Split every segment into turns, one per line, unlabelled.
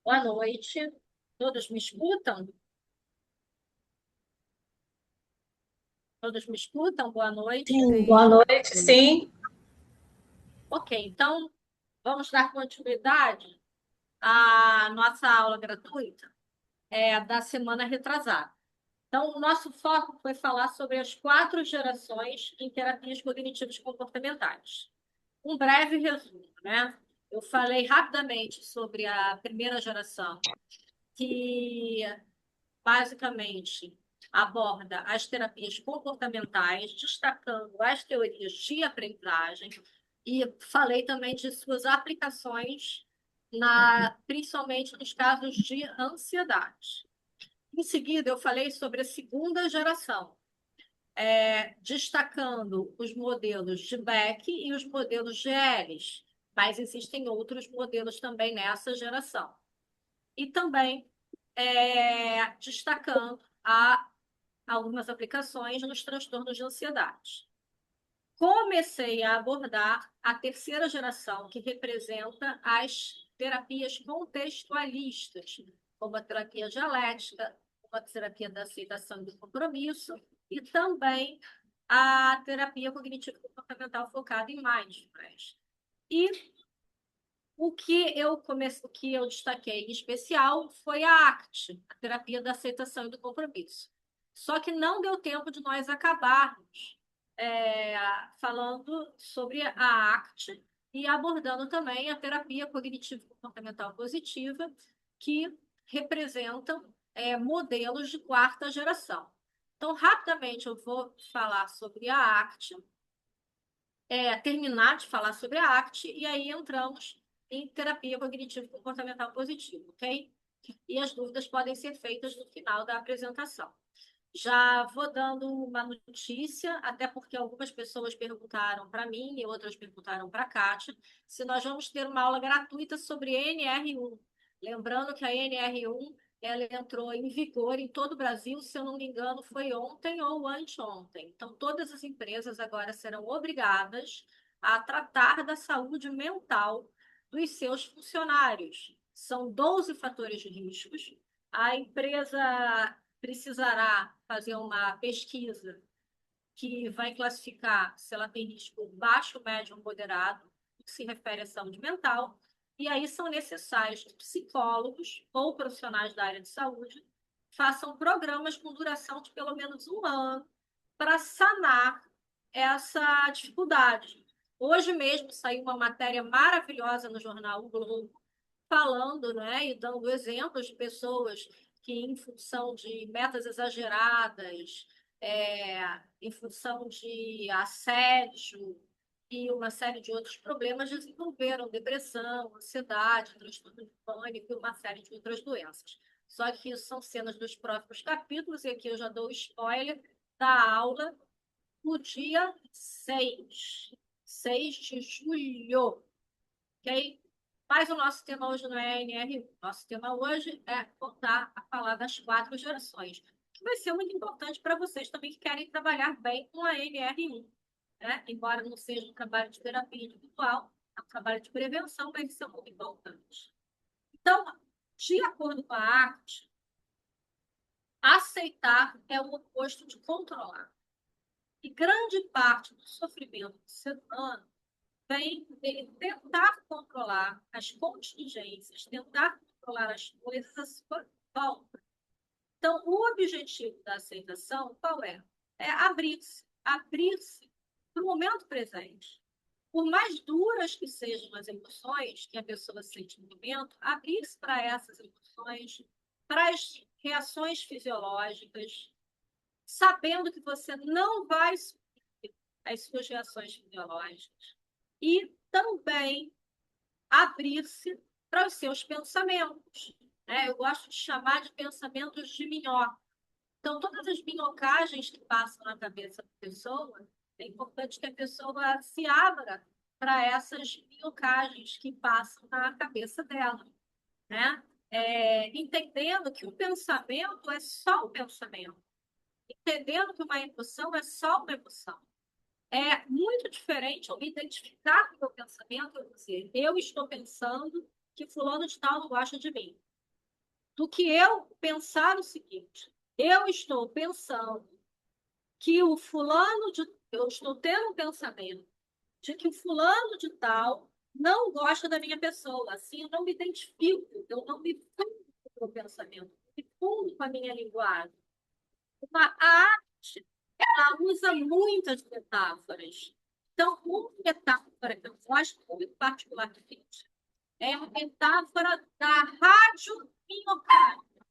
Boa noite. Todos me escutam? Todos me escutam? Boa noite.
Sim, boa noite, sim.
Ok, então vamos dar continuidade à nossa aula gratuita da semana retrasada. Então, o nosso foco foi falar sobre as 4 gerações em terapias cognitivas comportamentais. Um breve resumo, né? Eu falei rapidamente sobre a primeira geração, que basicamente aborda as terapias comportamentais, destacando as teorias de aprendizagem, e falei também de suas aplicações, principalmente nos casos de ansiedade. Em seguida, eu falei sobre a segunda geração, destacando os modelos de Beck e os modelos GLs, mas existem outros modelos também nessa geração. E também destacando algumas aplicações nos transtornos de ansiedade. Comecei a abordar a terceira geração, que representa as terapias contextualistas, como a terapia dialética, como a terapia da aceitação e do compromisso, e também a terapia cognitivo-comportamental focada em mindfulness. E o que eu destaquei em especial foi a ACT, a terapia da aceitação e do compromisso. Só que não deu tempo de nós acabarmos é, falando sobre a ACT e abordando também a terapia cognitivo-comportamental positiva, que representam modelos de quarta geração. Então, rapidamente, eu vou falar sobre a ACT, terminar de falar sobre a ACT, e aí entramos em terapia cognitivo-comportamental positiva, ok? E as dúvidas podem ser feitas no final da apresentação. Já vou dando uma notícia, até porque algumas pessoas perguntaram para mim e outras perguntaram para a Kátia, se nós vamos ter uma aula gratuita sobre NR1. Lembrando que a NR1 ela entrou em vigor em todo o Brasil, se eu não me engano, foi ontem ou anteontem. Então, todas as empresas agora serão obrigadas a tratar da saúde mental dos seus funcionários. São 12 fatores de riscos. A empresa precisará fazer uma pesquisa que vai classificar se ela tem risco baixo, médio ou moderado, que se refere à saúde mental, e aí são necessários que psicólogos ou profissionais da área de saúde façam programas com duração de pelo menos um ano para sanar essa dificuldade. Hoje mesmo saiu uma matéria maravilhosa no jornal o Globo, falando, né, e dando exemplos de pessoas que, em função de metas exageradas, em função de assédio e uma série de outros problemas, desenvolveram depressão, ansiedade, transtorno de pânico e uma série de outras doenças. Só que isso são cenas dos próximos capítulos, e aqui eu já dou spoiler da aula no dia 6 de julho, ok? Mas o nosso tema hoje não é NR1. Nosso tema hoje é voltar a falar das 4 gerações, que vai ser muito importante para vocês também que querem trabalhar bem com a NR1, né? Embora não seja um trabalho de terapia individual, é um trabalho de prevenção, mas isso é muito importante. Então, de acordo com a arte, aceitar é o oposto de controlar. E grande parte do sofrimento do ser humano vem dele tentar controlar as contingências, tentar controlar as coisas à sua volta. Então, o objetivo da aceitação, qual é? É abrir-se para o momento presente. Por mais duras que sejam as emoções que a pessoa sente no momento, abrir-se para essas emoções, para as reações fisiológicas, sabendo que você não vai suprir as suas reações fisiológicas. E também abrir-se para os seus pensamentos, né? Eu gosto de chamar de pensamentos de minhoca. Então, todas as minhocagens que passam na cabeça da pessoa, é importante que a pessoa se abra para essas minhocagens que passam na cabeça dela, né? Entendendo que o pensamento é só o pensamento, entendendo que uma emoção é só uma emoção. É muito diferente eu me identificar com o meu pensamento e dizer, eu estou pensando que fulano de tal não gosta de mim. do que eu pensar o seguinte: eu estou pensando que o fulano de. Eu estou tendo um pensamento de que o fulano de tal não gosta da minha pessoa. Assim, eu não me identifico, eu não me fundo com o meu pensamento, me fundo com a minha linguagem. A arte, ela usa muitas metáforas. Então, uma metáfora que eu gosto muito particularmente é a metáfora da rádio miocárdia,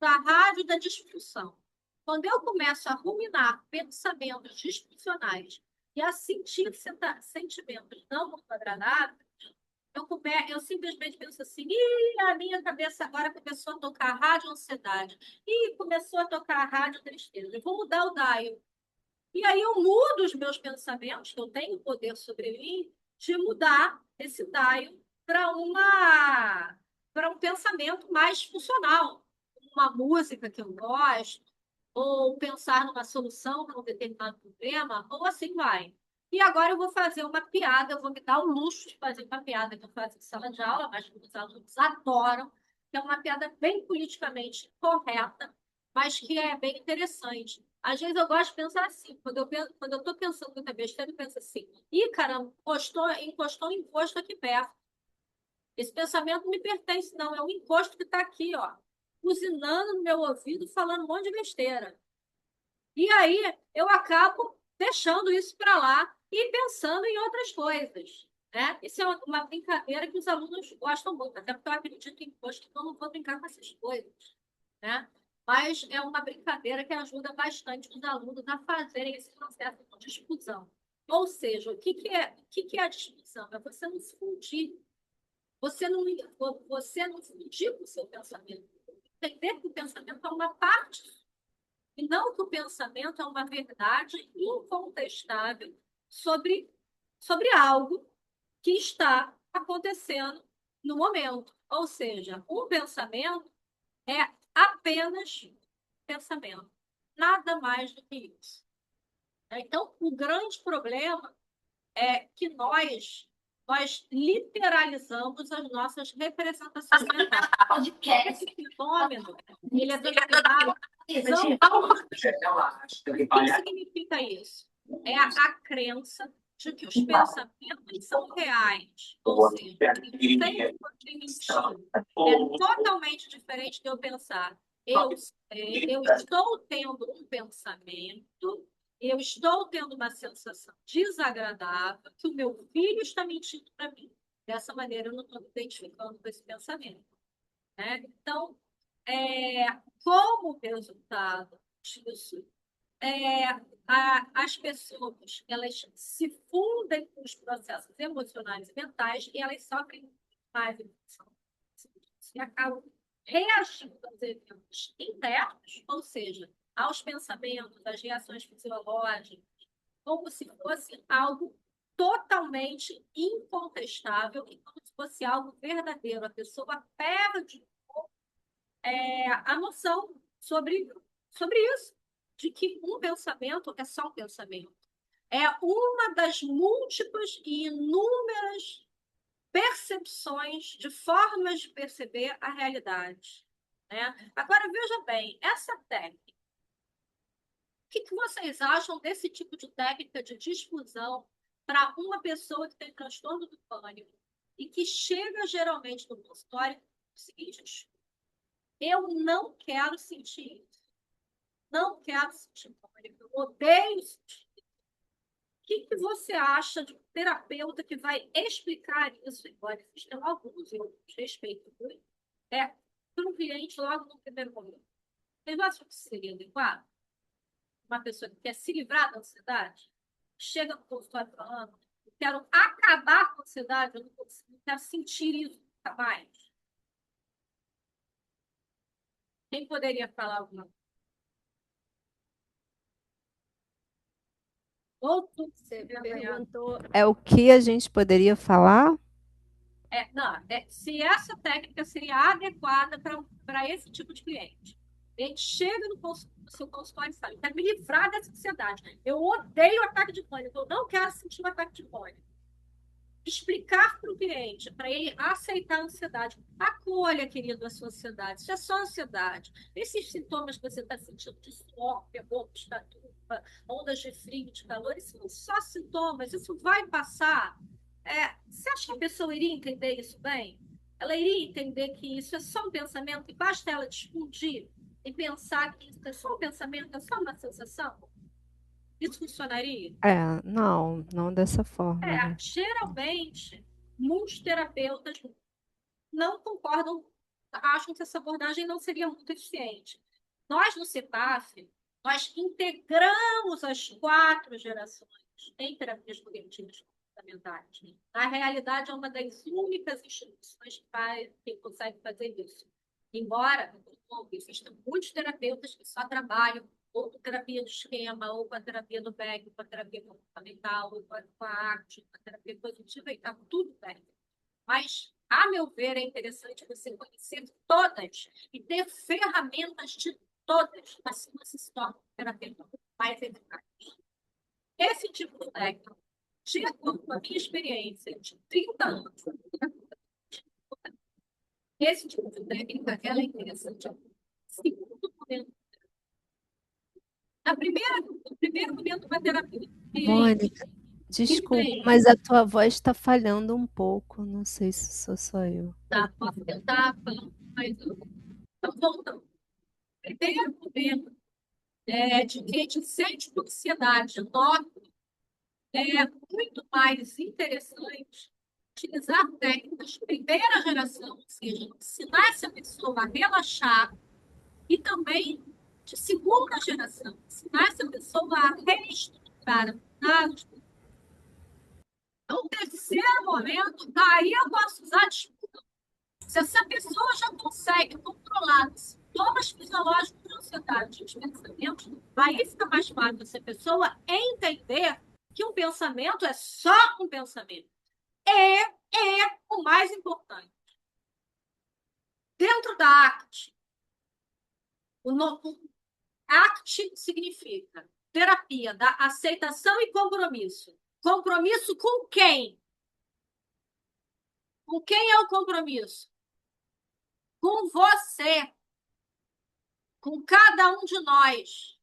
da rádio da disfunção. Quando eu começo a ruminar pensamentos disfuncionais e a sentir sentimentos não agradáveis, eu simplesmente penso assim, a minha cabeça agora começou a tocar a rádio ansiedade, começou a tocar a rádio tristeza, eu vou mudar o dial. E aí eu mudo os meus pensamentos, que eu tenho poder sobre mim, de mudar esse dial para um pensamento mais funcional, uma música que eu gosto, ou pensar numa solução para um determinado problema, ou assim vai. E agora eu vou fazer uma piada, eu vou me dar o luxo de fazer uma piada que eu faço em sala de aula, mas que os alunos adoram, que é uma piada bem politicamente correta, mas que é bem interessante. Às vezes eu gosto de pensar assim, quando eu estou pensando muita besteira, eu penso assim, caramba, encostou um encosto aqui perto. Esse pensamento não me pertence, não, é um encosto que está aqui, ó, buzinando no meu ouvido, falando um monte de besteira. E aí eu acabo deixando isso para lá e pensando em outras coisas. Né? Isso é uma brincadeira que os alunos gostam muito, até porque eu acredito em imposto, então eu não vou brincar com essas coisas. Né? Mas é uma brincadeira que ajuda bastante os alunos a fazerem esse processo de discussão. Ou seja, o que é a discussão? É você não se fundir. Você não fundir com o seu pensamento. Entender que o pensamento é uma parte e não que o pensamento é uma verdade incontestável sobre algo que está acontecendo no momento. Ou seja, um pensamento é apenas pensamento, nada mais do que isso. Então, o grande problema é que nós literalizamos as nossas representações mentais. Esse fenômeno, ele é denominado visão. O que significa isso? É a crença de que os pensamentos são reais, ou seja, eles têm poder mentir. É totalmente diferente de eu pensar. Eu estou tendo um pensamento, eu estou tendo uma sensação desagradável que o meu filho está mentindo para mim. Dessa maneira, eu não estou me identificando com esse pensamento. Né? Então, como resultado disso, as pessoas elas se fundem com os processos emocionais e mentais e elas sofrem mais emoção. E acabam reagindo aos eventos internos, ou seja, aos pensamentos, às reações fisiológicas, como se fosse algo totalmente incontestável e como se fosse algo verdadeiro. A pessoa perde a noção sobre isso, de que um pensamento é só um pensamento. É uma das múltiplas e inúmeras percepções, de formas de perceber a realidade. Né? Agora, veja bem, essa técnica, o que vocês acham desse tipo de técnica de difusão para uma pessoa que tem transtorno do pânico e que chega geralmente no consultório com o seguinte: eu não quero sentir isso. Não quero sentir pânico. Eu odeio sentir. O que você acha de um terapeuta que vai explicar isso? Embora existam alguns, eu respeito muito. Para um cliente logo no primeiro momento. Vocês acham que seria adequado? Uma pessoa que quer se livrar da ansiedade, chega no consultório falando, eu quero acabar com a ansiedade, eu não quero sentir isso nunca mais. Quem poderia falar alguma coisa? Ou tudo
Você
que
perguntou, é o que a gente poderia falar?
Não, se essa técnica seria adequada para esse tipo de cliente. A gente chega no seu consultório e fala, eu quero me livrar dessa ansiedade. Eu odeio ataque de pânico, eu não quero sentir um ataque de pânico. explicar para o cliente, para ele aceitar a ansiedade. Acolha, querido, a sua ansiedade. Isso é só ansiedade. Esses sintomas que você está sentindo de suor, boca, tatupa, ondas de frio, de calor, isso são só sintomas, isso vai passar. Você acha que a pessoa iria entender isso bem? Ela iria entender que isso é só um pensamento e basta ela disfundir e pensar que isso é só um pensamento, é só uma sensação? Isso funcionaria?
Não, não dessa forma, né?
Geralmente, muitos terapeutas não concordam, acham que essa abordagem não seria muito eficiente. Nós, no CEPAF, nós integramos as 4 gerações em terapias cognitivas comportamentais. Na realidade, é uma das únicas instituições que consegue fazer isso. Embora existam muitos terapeutas que só trabalham ou com terapia do esquema, ou com a terapia do Beck, com a terapia comportamental, ou com a arte, com a terapia positiva, e está tudo bem. Mas, a meu ver, é interessante você conhecer todas e ter ferramentas de todas, assim você se torna um terapeuta mais eficaz. Esse tipo de técnica, de acordo com a minha experiência de 30 anos, esse tipo de técnica ela é interessante. Segundo momento, no primeiro momento da terapia,
Mônica,
que
desculpa,
tem,
mas a tua voz está falhando um pouco. Não sei se sou só eu.
tá, posso tentar falar mais um. Então, voltando. Primeiro momento de reticente por ansiedade nova, é muito mais interessante utilizar técnicas de primeira geração, ou seja, ensinar essa pessoa a relaxar, e também de segunda geração, ensinar essa pessoa a reestruturar. Então, terceiro momento, daí eu posso usar desculpa. Se essa pessoa já consegue controlar os sintomas fisiológicos de ansiedade, os pensamentos, vai ficar mais fácil essa pessoa entender que um pensamento é só um pensamento. É o mais importante. Dentro da ACT, o novo ACT significa terapia da aceitação e compromisso. Compromisso com quem? Com quem é o compromisso? Com você, com cada um de nós.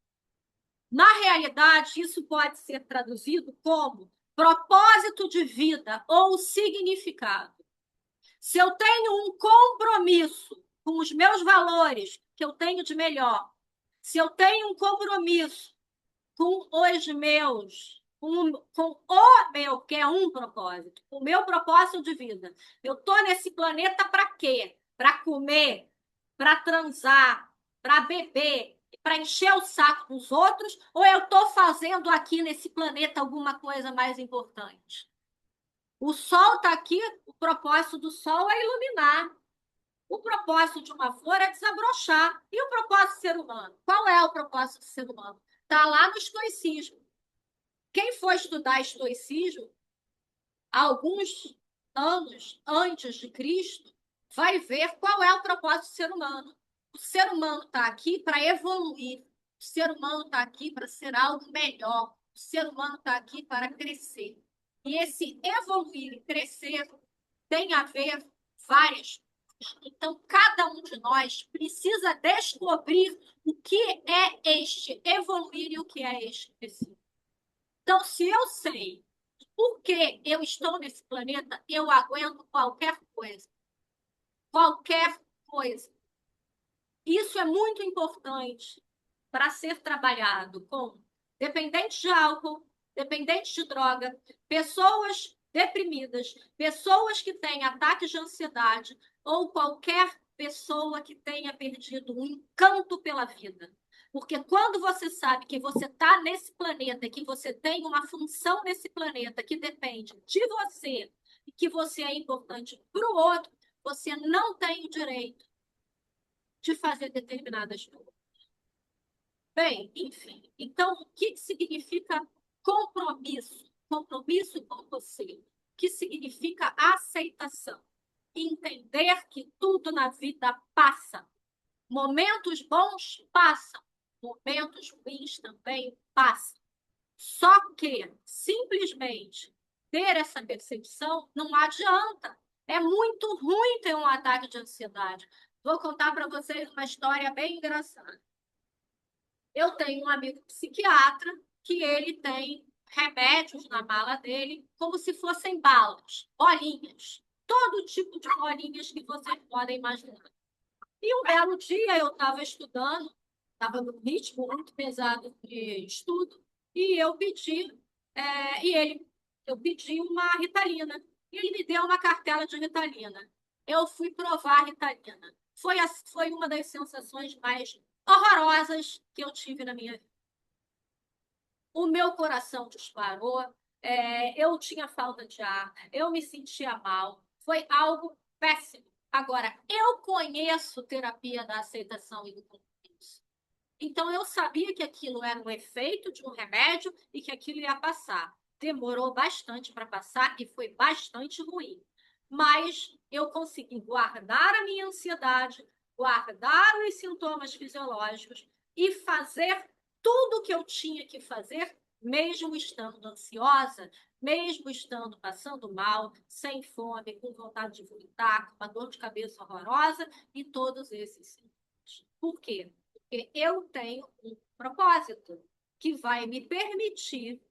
Na realidade, isso pode ser traduzido como propósito de vida ou significado. Se eu tenho um compromisso com os meus valores, que eu tenho de melhor, se eu tenho um compromisso com os meus, com o meu, que é um propósito, o meu propósito de vida. Eu estou nesse planeta para quê? Para comer, para transar, para beber, para encher o saco dos outros, ou eu estou fazendo aqui nesse planeta alguma coisa mais importante? O sol está aqui, o propósito do sol é iluminar. O propósito de uma flor é desabrochar. E o propósito do ser humano? Qual é o propósito do ser humano? Está lá no estoicismo. Quem for estudar estoicismo, alguns anos antes de Cristo, vai ver qual é o propósito do ser humano. O ser humano está aqui para evoluir. O ser humano está aqui para ser algo melhor. O ser humano está aqui para crescer. E esse evoluir e crescer tem a ver várias coisas. Então, cada um de nós precisa descobrir o que é este evoluir e o que é este crescer. Então, se eu sei por que eu estou nesse planeta, eu aguento qualquer coisa. Qualquer coisa. Isso é muito importante para ser trabalhado com dependentes de álcool, dependentes de droga, pessoas deprimidas, pessoas que têm ataques de ansiedade ou qualquer pessoa que tenha perdido o encanto pela vida. Porque quando você sabe que você está nesse planeta, que você tem uma função nesse planeta que depende de você e que você é importante para o outro, você não tem o direito de fazer determinadas coisas. Bem, enfim. Então, o que significa compromisso? Compromisso com você. O que significa aceitação? Entender que tudo na vida passa. Momentos bons passam. Momentos ruins também passam. Só que, simplesmente, ter essa percepção, não adianta. É muito ruim ter um ataque de ansiedade. Vou contar para vocês uma história bem engraçada. Eu tenho um amigo psiquiatra que ele tem remédios na mala dele como se fossem balas, bolinhas, todo tipo de bolinhas que vocês podem imaginar. E um belo dia eu estava estudando, estava num ritmo muito pesado de estudo, e eu pedi uma Ritalina. E ele me deu uma cartela de Ritalina. Eu fui provar a Ritalina. Foi uma das sensações mais horrorosas que eu tive na minha vida. O meu coração disparou, eu tinha falta de ar, eu me sentia mal, foi algo péssimo. Agora, eu conheço terapia da aceitação e do compromisso. Então, eu sabia que aquilo era um efeito de um remédio e que aquilo ia passar. Demorou bastante para passar e foi bastante ruim. Mas eu consegui guardar a minha ansiedade, guardar os sintomas fisiológicos e fazer tudo o que eu tinha que fazer, mesmo estando ansiosa, mesmo estando passando mal, sem fome, com vontade de vomitar, com uma dor de cabeça horrorosa e todos esses sintomas. Por quê? Porque eu tenho um propósito que vai me permitir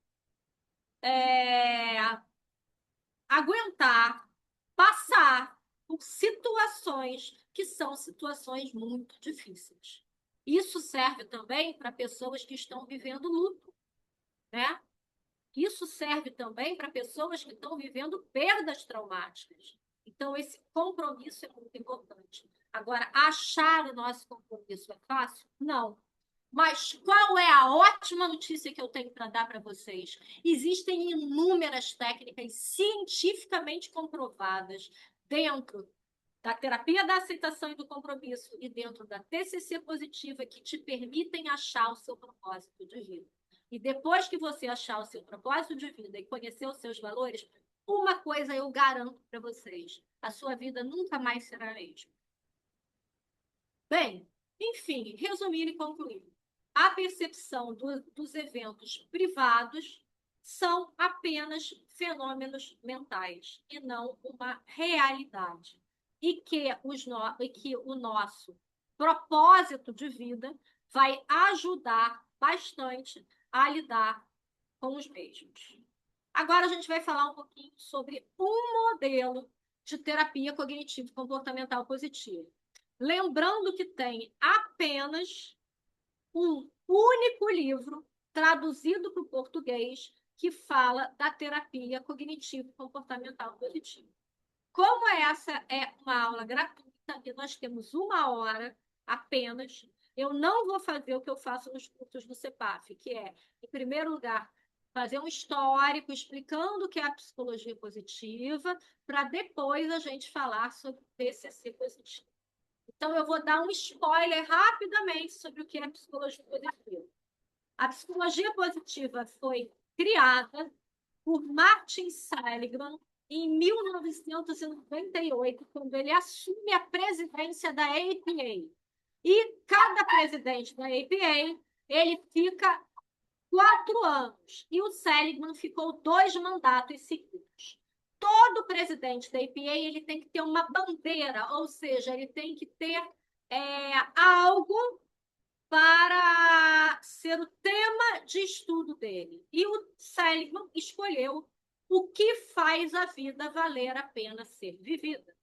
aguentar, passar por situações que são situações muito difíceis. Isso serve também para pessoas que estão vivendo luto, né? Isso serve também para pessoas que estão vivendo perdas traumáticas. Então, esse compromisso é muito importante. Agora, achar o nosso compromisso é fácil? Não. Mas qual é a ótima notícia que eu tenho para dar para vocês? Existem inúmeras técnicas cientificamente comprovadas dentro da terapia da aceitação e do compromisso e dentro da TCC positiva que te permitem achar o seu propósito de vida. E depois que você achar o seu propósito de vida e conhecer os seus valores, uma coisa eu garanto para vocês: a sua vida nunca mais será a mesma. Bem, enfim, resumindo e concluindo, a percepção dos eventos privados são apenas fenômenos mentais e não uma realidade. E que o nosso propósito de vida vai ajudar bastante a lidar com os mesmos. Agora a gente vai falar um pouquinho sobre um modelo de terapia cognitivo-comportamental positiva. Lembrando que tem apenas um único livro traduzido para o português que fala da terapia cognitivo-comportamental positiva. Como essa é uma aula gratuita e nós temos 1 hora apenas, eu não vou fazer o que eu faço nos cursos do CEPAF, que é, em primeiro lugar, fazer um histórico explicando o que é a psicologia positiva, para depois a gente falar sobre o TCC positivo. Então, eu vou dar um spoiler rapidamente sobre o que é psicologia positiva. A psicologia positiva foi criada por Martin Seligman em 1998, quando ele assume a presidência da APA. E cada presidente da APA, ele fica 4 anos. E o Seligman ficou 2 mandatos seguidos. Todo presidente da APA ele tem que ter uma bandeira, ou seja, ele tem que ter algo para ser o tema de estudo dele. E o Seligman escolheu o que faz a vida valer a pena ser vivida.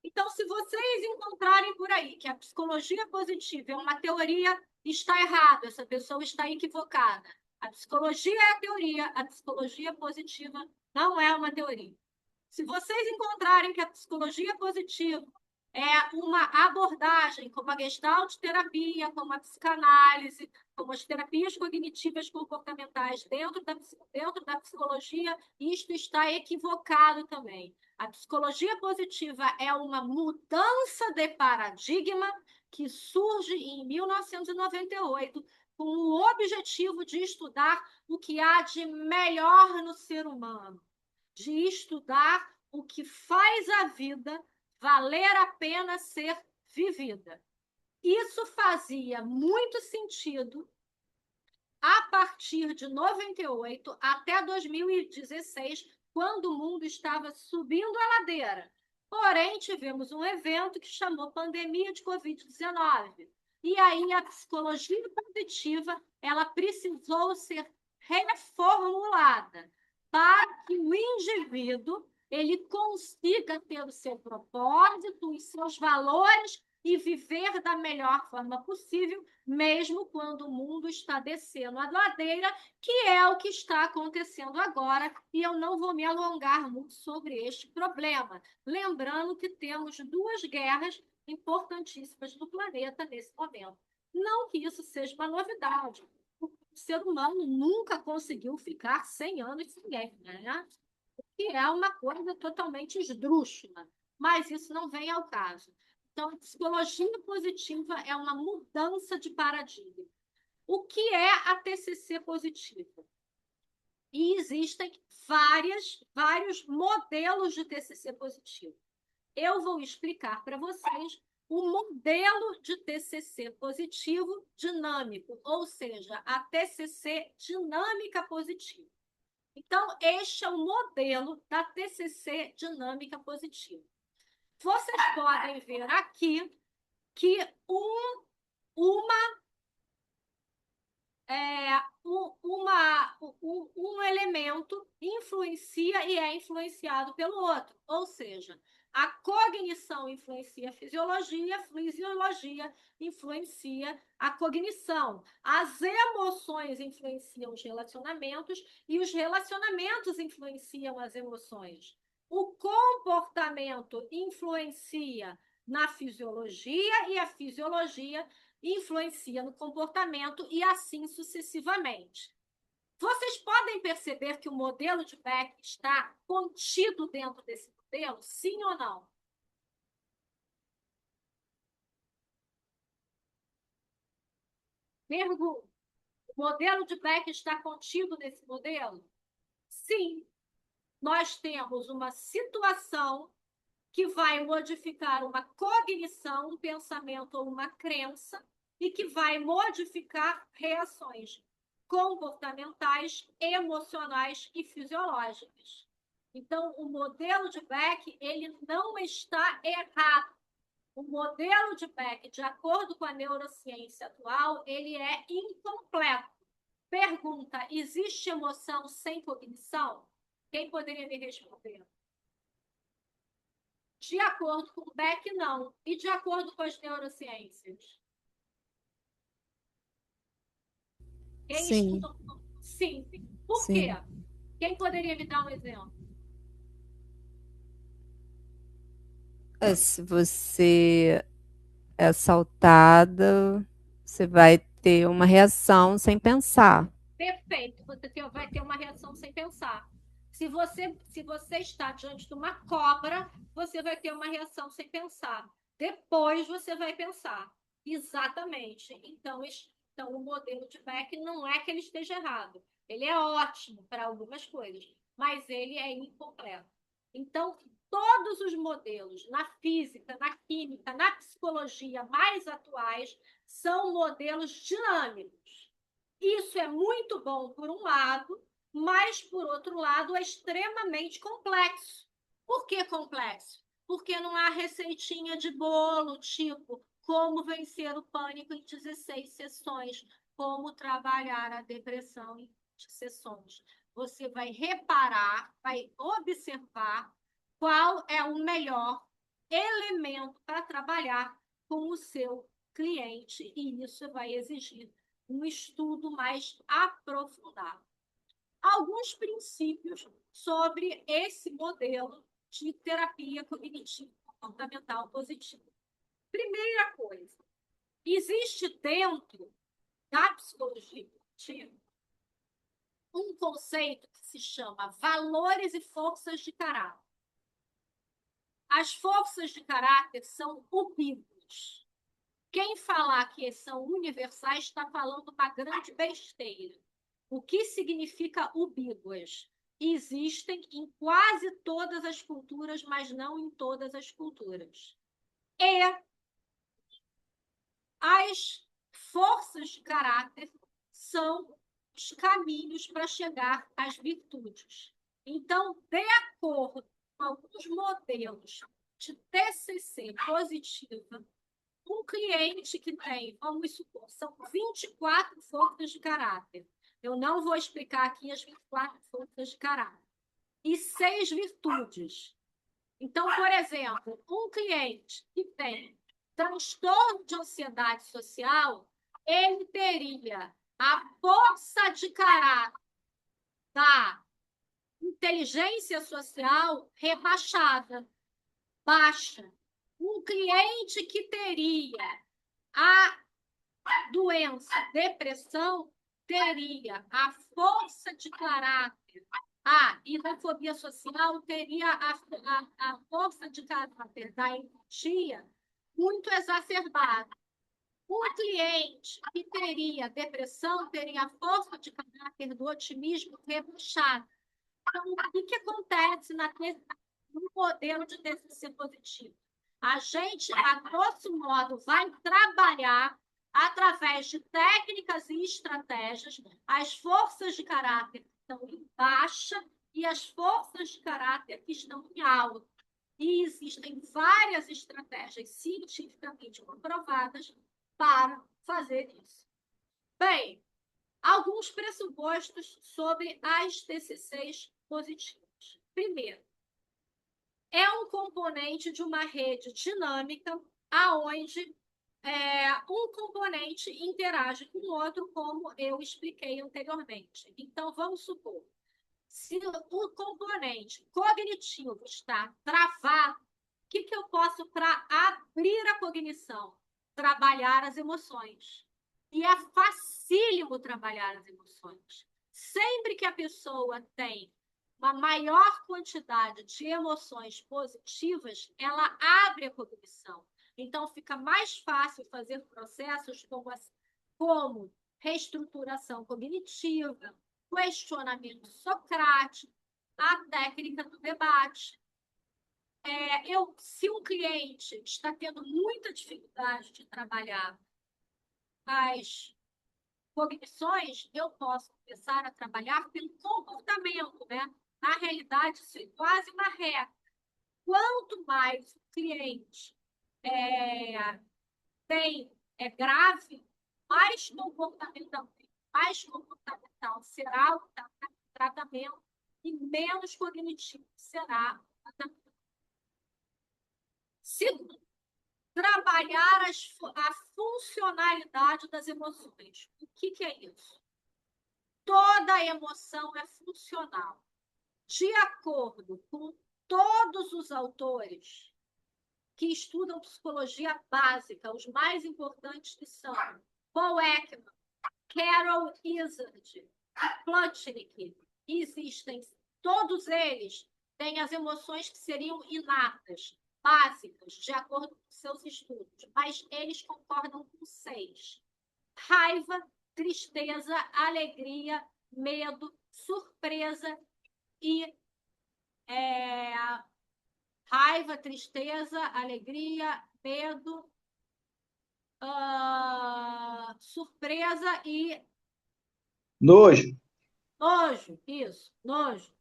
Então, se vocês encontrarem por aí que a psicologia positiva é uma teoria, está errado, essa pessoa está equivocada. A psicologia é a teoria, a psicologia positiva não é uma teoria. Se vocês encontrarem que a psicologia positiva é uma abordagem como a Gestalt terapia, como a psicanálise, como as terapias cognitivas comportamentais dentro da psicologia, isto está equivocado também. A psicologia positiva é uma mudança de paradigma que surge em 1998 com o objetivo de estudar o que há de melhor no ser humano, de estudar o que faz a vida valer a pena ser vivida. Isso fazia muito sentido a partir de 98 até 2016, quando o mundo estava subindo a ladeira. Porém, tivemos um evento que chamou pandemia de Covid-19. E aí a psicologia positiva, ela precisou ser reformulada para que o indivíduo ele consiga ter o seu propósito, os seus valores e viver da melhor forma possível, mesmo quando o mundo está descendo a ladeira, que é o que está acontecendo agora, e eu não vou me alongar muito sobre este problema. Lembrando que temos duas guerras importantíssimas no planeta nesse momento. Não que isso seja uma novidade. O ser humano nunca conseguiu ficar 100 anos sem guerra, né? Que é uma coisa totalmente esdrúxula, mas isso não vem ao caso. Então, psicologia positiva é uma mudança de paradigma. O que é a TCC positiva? E existem vários modelos de TCC positivo. Eu vou explicar para vocês o modelo de TCC positivo dinâmico, ou seja, a TCC dinâmica positiva. Então, este é o modelo da TCC dinâmica positiva. Vocês podem ver aqui que uma um elemento influencia e é influenciado pelo outro. Ou seja, a cognição influencia a fisiologia influencia a cognição, as emoções influenciam os relacionamentos e os relacionamentos influenciam as emoções. O comportamento influencia na fisiologia e a fisiologia influencia no comportamento e assim sucessivamente. Vocês podem perceber que o modelo de Beck está contido dentro desse modelo? Sim ou não? Pergunta. O modelo de Beck está contido nesse modelo? Sim. Nós temos uma situação que vai modificar uma cognição, um pensamento ou uma crença e que vai modificar reações comportamentais, emocionais e fisiológicas. Então, o modelo de Beck, ele não está errado. O modelo de Beck, de acordo com a neurociência atual, ele é incompleto. Pergunta: existe emoção sem cognição? Quem poderia me responder? De acordo com o Beck, não. E de acordo com as neurociências? Quem
Sim,
estuda? Sim. Por quê?
sim.
Quem poderia me dar um exemplo?
Se você é assaltada, você vai ter uma reação sem pensar.
Perfeito. Vai ter uma reação sem pensar. Se você está diante de uma cobra, você vai ter uma reação sem pensar. Depois você vai pensar. Exatamente. Então, o modelo de Beck não é que ele esteja errado. Ele é ótimo para algumas coisas, mas ele é incompleto. Então, todos os modelos na física, na química, na psicologia mais atuais são modelos dinâmicos. Isso é muito bom por um lado, mas, por outro lado, é extremamente complexo. Por que complexo? Porque não há receitinha de bolo, tipo como vencer o pânico em 16 sessões, como trabalhar a depressão em 20 sessões. Você vai reparar, vai observar qual é o melhor elemento para trabalhar com o seu cliente, e isso vai exigir um estudo mais aprofundado. Alguns princípios sobre esse modelo de terapia cognitivo-comportamental positiva. Primeira coisa, existe dentro da psicologia cognitiva um conceito que se chama valores e forças de caráter. As forças de caráter são ubíquas. Quem falar que são universais está falando uma grande besteira. O que significa ubíguas? Existem em quase todas as culturas, mas não em todas as culturas. E as forças de caráter são os caminhos para chegar às virtudes. Então, de acordo com alguns modelos de TCC positiva, um cliente que tem, vamos supor, são 24 forças de caráter. Eu não vou explicar aqui as 24 forças de caráter. E 6 virtudes. Então, por exemplo, um cliente que tem transtorno de ansiedade social, ele teria a força de caráter da inteligência social rebaixada, baixa. Um cliente que teria a doença, depressão, teria a força de caráter. E na fobia social teria a força de caráter da empatia muito exacerbada. Um cliente que teria depressão teria a força de caráter do otimismo rebaixada. Então, o que acontece no modelo de TCC positivo? A gente, a grosso modo, vai trabalhar através de técnicas e estratégias as forças de caráter que estão em baixa e as forças de caráter que estão em alta. E existem várias estratégias cientificamente comprovadas para fazer isso. Bem, alguns pressupostos sobre as TCCs positivas. Primeiro, é um componente de uma rede dinâmica aonde um componente interage com o outro, como eu expliquei anteriormente. Então, vamos supor, se o componente cognitivo está travado, o que eu posso para abrir a cognição? Trabalhar as emoções. E é facílimo trabalhar as emoções. Sempre que a pessoa tem uma maior quantidade de emoções positivas, ela abre a cognição. Então, fica mais fácil fazer processos como reestruturação cognitiva, questionamento socrático, a técnica do debate. Se um cliente está tendo muita dificuldade de trabalhar as cognições, eu posso começar a trabalhar pelo comportamento, né? Na realidade, isso é quase uma regra. Quanto mais o cliente é grave, mais comportamental será o tratamento e menos cognitivo será o tratamento. Segundo, trabalhar a funcionalidade das emoções. O que é isso? Toda emoção é funcional. De acordo com todos os autores que estudam psicologia básica, os mais importantes que são Paul Ekman, Carol Izard, Plotnik, existem, todos eles têm as emoções que seriam inatas, básicas, de acordo com seus estudos, mas eles concordam com 6. Raiva, tristeza, alegria, medo, surpresa e raiva, tristeza, alegria, medo, surpresa e
Nojo.
nojo. Isso, nojo.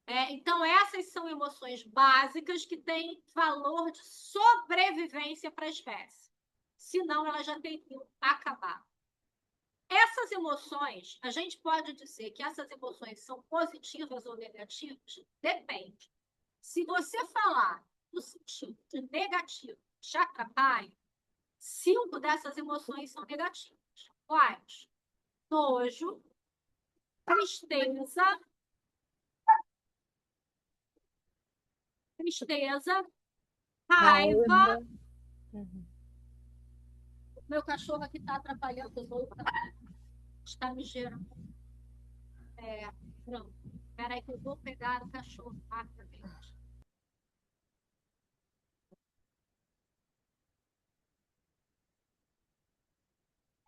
Então, essas são emoções básicas que têm valor de sobrevivência para a espécie. Senão, elas já teriam acabado. Essas emoções, a gente pode dizer que essas emoções são positivas ou negativas? Depende. Se você falar no sentido de negativo, te atrapalha, 5 dessas emoções são negativas. Quais? Nojo, tristeza, raiva. Meu cachorro aqui está atrapalhando os outros. Está me gerando. Pronto. Espera aí que eu vou pegar o cachorro rapidamente.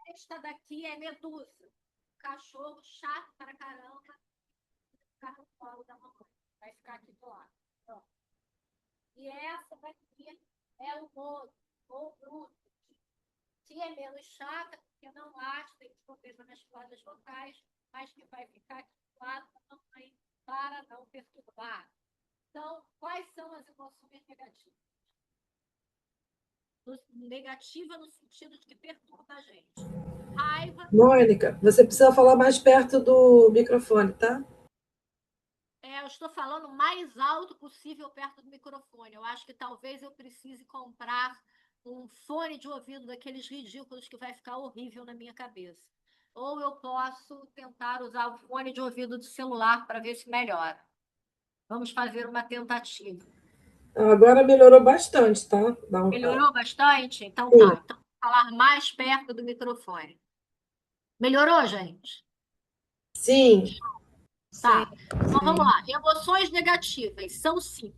Esta daqui é medusa. Cachorro chato para caramba. Ficar no colo da mamãe. Vai ficar aqui do lado. Pronto. E essa daqui é o modo, ou bruto, que é menos chata, porque não acha, tem problema nas cordas vocais, mas que vai ficar aqui do lado da mamãe para não perturbar. Então, quais são as emoções negativas? Negativa no sentido de que perturba a gente. Raiva.
Mônica, você precisa falar mais perto do microfone, tá?
Eu estou falando mais alto possível perto do microfone. Eu acho que talvez eu precise comprar um fone de ouvido daqueles ridículos que vai ficar horrível na minha cabeça. Ou eu posso tentar usar o fone de ouvido do celular para ver se melhora. Vamos fazer uma tentativa.
Agora melhorou bastante, tá?
Melhorou bastante? Então
Sim.
tá. Então, vou falar mais perto do microfone. Melhorou, gente?
Sim.
Tá.
Sim,
Então vamos
sim.
lá. Emoções negativas são 5: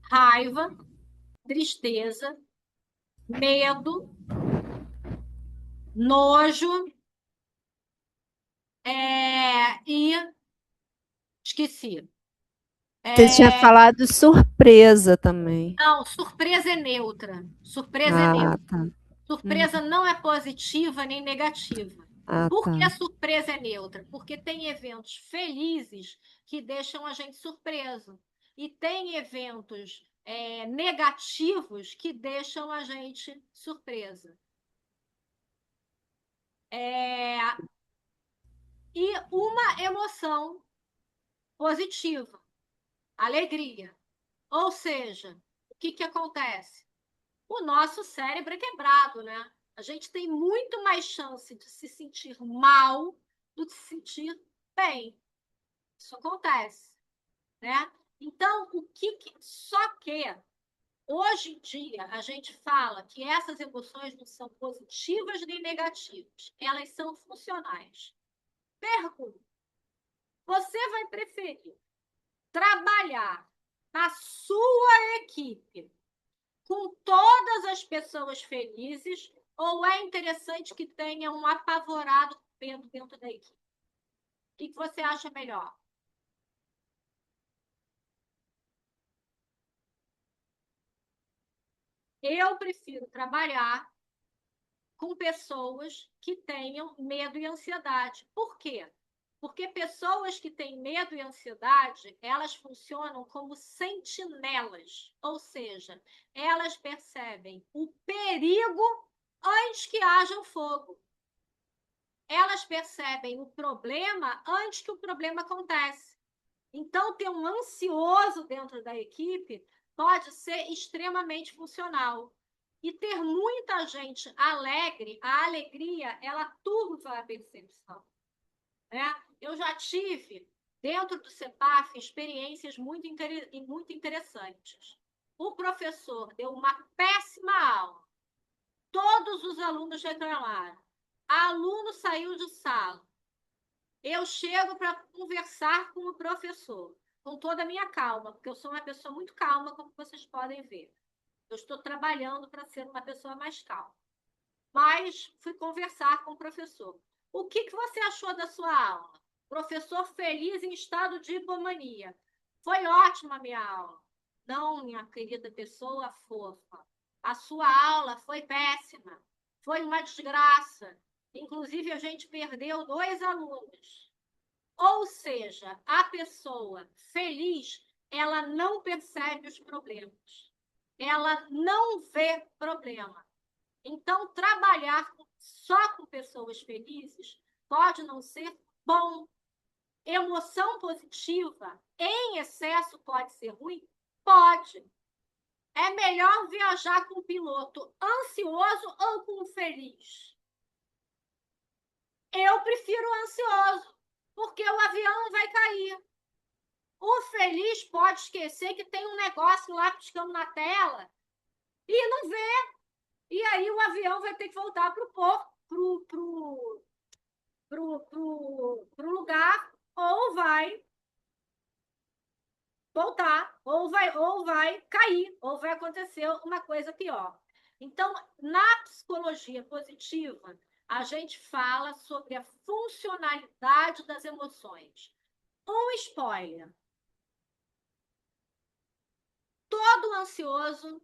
raiva, tristeza, medo, nojo, e esqueci.
Você tinha falado surpresa também.
Não, surpresa é neutra. Surpresa é
Ah,
neutra.
tá.
Surpresa não é positiva nem negativa.
Ah,
Por que a
tá.
surpresa é neutra? Porque tem eventos felizes que deixam a gente surpreso. E tem eventos negativos que deixam a gente surpresa. E uma emoção positiva, alegria. Ou seja, o que acontece? O nosso cérebro é quebrado, né? A gente tem muito mais chance de se sentir mal do que se sentir bem. Isso acontece, né? Então, só que hoje em dia a gente fala que essas emoções não são positivas nem negativas, elas são funcionais. Pergunta: você vai preferir trabalhar na sua equipe com todas as pessoas felizes, ou é interessante que tenha um apavorado dentro da equipe? O que você acha melhor? Eu prefiro trabalhar com pessoas que tenham medo e ansiedade. Por quê? Porque pessoas que têm medo e ansiedade, elas funcionam como sentinelas, ou seja, elas percebem o perigo antes que haja o fogo. Elas percebem o problema antes que o problema aconteça. Então, ter um ansioso dentro da equipe pode ser extremamente funcional. E ter muita gente alegre, a alegria, ela turva a percepção, né? Eu já tive, dentro do CEPAF, experiências muito interessantes. O professor deu uma péssima aula. Todos os alunos reclamaram. Aluno saiu de sala. Eu chego para conversar com o professor, com toda a minha calma, porque eu sou uma pessoa muito calma, como vocês podem ver. Eu estou trabalhando para ser uma pessoa mais calma. Mas fui conversar com o professor. O que você achou da sua aula? Professor feliz em estado de hipomania. Foi ótima a minha aula. Não, minha querida pessoa fofa. A sua aula foi péssima. Foi uma desgraça. Inclusive, a gente perdeu 2 alunos. Ou seja, a pessoa feliz, ela não percebe os problemas. Ela não vê problema. Então, trabalhar só com pessoas felizes pode não ser bom. Emoção positiva em excesso pode ser ruim? Pode. É melhor viajar com um piloto ansioso ou com um feliz? Eu prefiro o ansioso, porque o avião vai cair. O feliz pode esquecer que tem um negócio lá piscando na tela e não vê. E aí o avião vai ter que voltar para o porto, pro lugar, ou vai voltar, ou vai cair, ou vai acontecer uma coisa pior. Então, na psicologia positiva, a gente fala sobre a funcionalidade das emoções. Um spoiler. Todo ansioso,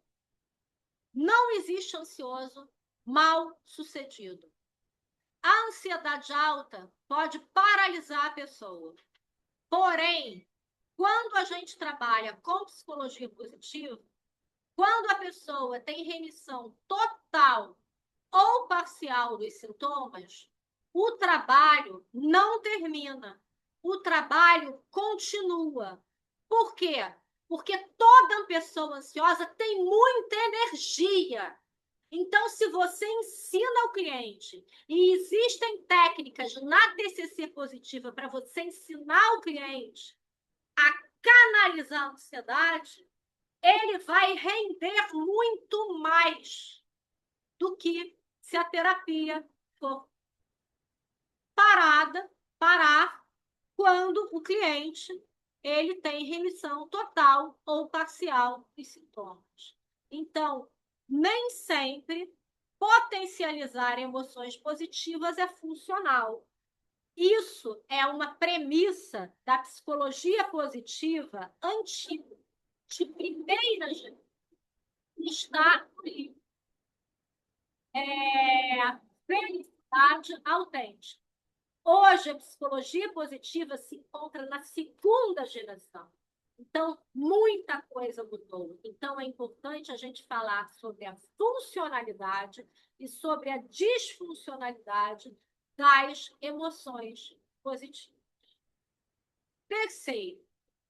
não existe ansioso mal sucedido. A ansiedade alta pode paralisar a pessoa. Porém, quando a gente trabalha com psicologia positiva, quando a pessoa tem remissão total ou parcial dos sintomas, o trabalho não termina. O trabalho continua. Por quê? Porque toda pessoa ansiosa tem muita energia. Então, se você ensina ao cliente, e existem técnicas na TCC positiva para você ensinar o cliente a canalizar a ansiedade, ele vai render muito mais do que se a terapia for parar quando o cliente ele tem remissão total ou parcial dos sintomas. Então, nem sempre potencializar emoções positivas é funcional. Isso é uma premissa da psicologia positiva antiga, de primeira geração. Está felicidade autêntica. Hoje, a psicologia positiva se encontra na segunda geração. Então, muita coisa mudou. Então, é importante a gente falar sobre a funcionalidade e sobre a disfuncionalidade das emoções positivas. Terceiro,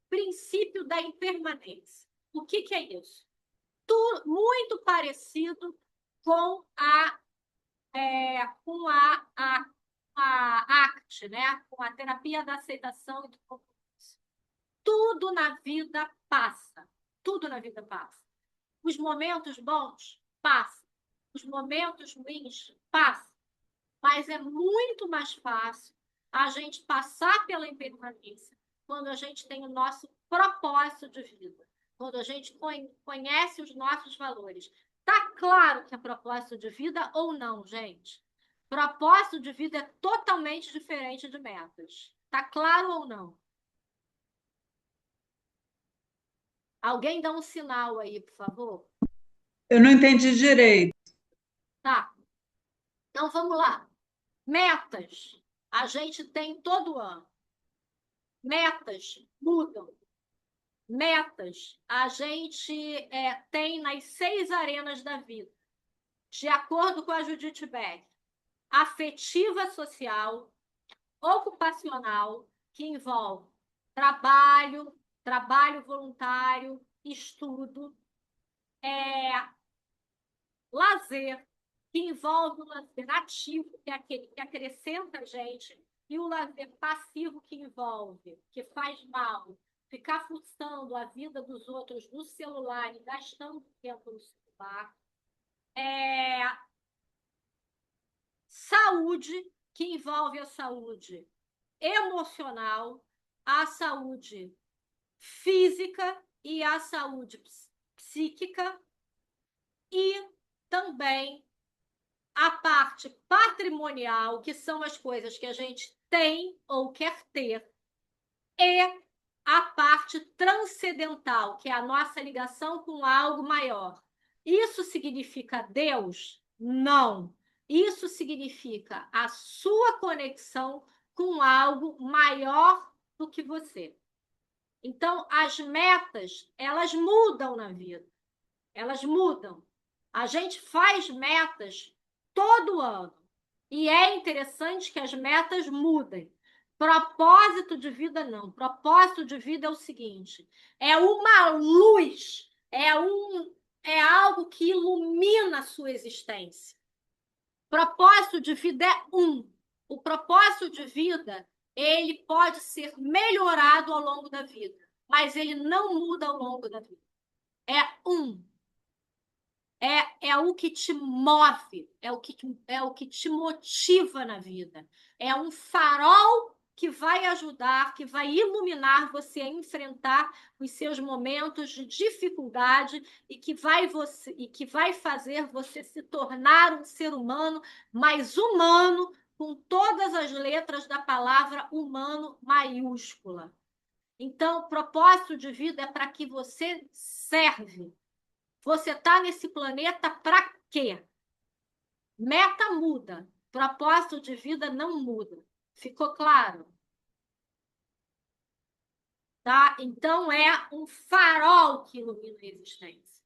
princípio da impermanência. O que é isso? Muito parecido com a ACT, né? Com a terapia da aceitação e do compromisso. Tudo na vida passa. Tudo na vida passa. Os momentos bons passam. Os momentos ruins passam. Mas é muito mais fácil a gente passar pela impermanência quando a gente tem o nosso propósito de vida, quando a gente conhece os nossos valores. Tá claro que é propósito de vida ou não, gente? Propósito de vida é totalmente diferente de metas. Tá claro ou não? Alguém dá um sinal aí, por favor?
Eu não entendi direito.
Tá. Então vamos lá. Metas. A gente tem todo ano. Metas mudam. Metas a gente tem nas 6 arenas da vida. De acordo com a Judith Beck. Afetiva social, ocupacional, que envolve trabalho voluntário, estudo, lazer, que envolve o lazer ativo, que é aquele que acrescenta a gente, e o lazer passivo, que envolve, que faz mal, ficar fuçando a vida dos outros no celular e gastando tempo no celular. Saúde, que envolve a saúde emocional, a saúde física e a saúde psíquica, e também a parte patrimonial, que são as coisas que a gente tem ou quer ter, e a parte transcendental, que é a nossa ligação com algo maior. Isso significa Deus? Não. Isso significa a sua conexão com algo maior do que você. Então, as metas, elas mudam na vida. Elas mudam. A gente faz metas todo ano. E é interessante que as metas mudem. Propósito de vida, não. Propósito de vida é o seguinte: é uma luz, é algo que ilumina a sua existência. Propósito de vida é um. O propósito de vida, ele pode ser melhorado ao longo da vida, mas ele não muda ao longo da vida. É um. É o que te move, é o que te motiva na vida. É um farol que vai ajudar, que vai iluminar você a enfrentar os seus momentos de dificuldade e que vai fazer você se tornar um ser humano mais humano, com todas as letras da palavra humano maiúscula. Então, o propósito de vida é para que você serve. Você está nesse planeta para quê? Meta muda, propósito de vida não muda. Ficou claro? tá? Então, é um farol que ilumina a existência.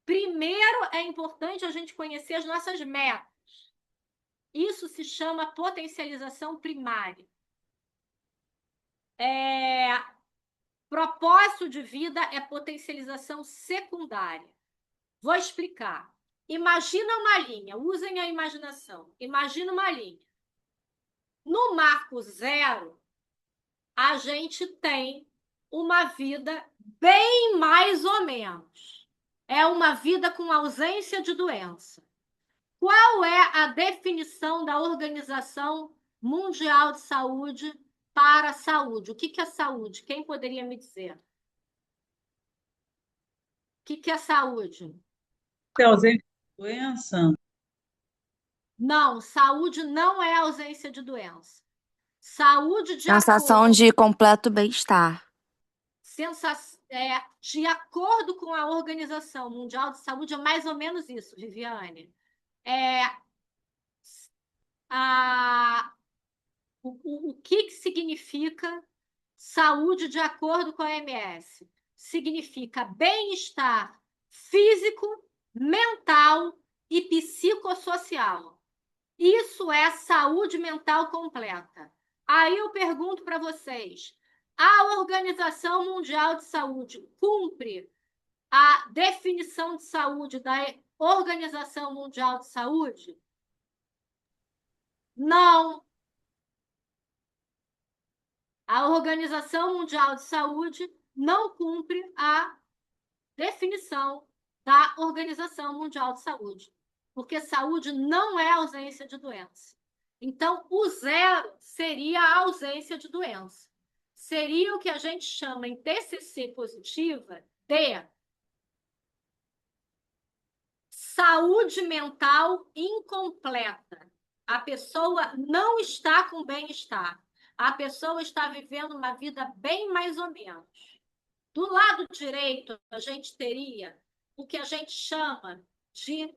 Primeiro, é importante a gente conhecer as nossas metas. Isso se chama potencialização primária. Propósito de vida é potencialização secundária. Vou explicar. Imagina uma linha, usem a imaginação. Imagina uma linha. No marco zero, a gente tem uma vida bem mais ou menos. É uma vida com ausência de doença. Qual é a definição da Organização Mundial de Saúde para a saúde? O que é saúde? Quem poderia me dizer? O que é saúde?
Tem ausência de doença?
Não, saúde não é ausência de doença. Saúde de
Sensação
acordo,
de completo bem-estar.
de acordo com a Organização Mundial de Saúde, é mais ou menos isso, Viviane. O que significa saúde de acordo com a OMS? Significa bem-estar físico, mental e psicossocial. Isso é saúde mental completa. Aí eu pergunto para vocês: a Organização Mundial de Saúde cumpre a definição de saúde da Organização Mundial de Saúde? Não. A Organização Mundial de Saúde não cumpre a definição da Organização Mundial de Saúde, porque saúde não é ausência de doença. Então, o zero seria a ausência de doença. Seria o que a gente chama em TCC positiva de saúde mental incompleta. A pessoa não está com bem-estar. A pessoa está vivendo uma vida bem mais ou menos. Do lado direito, a gente teria o que a gente chama de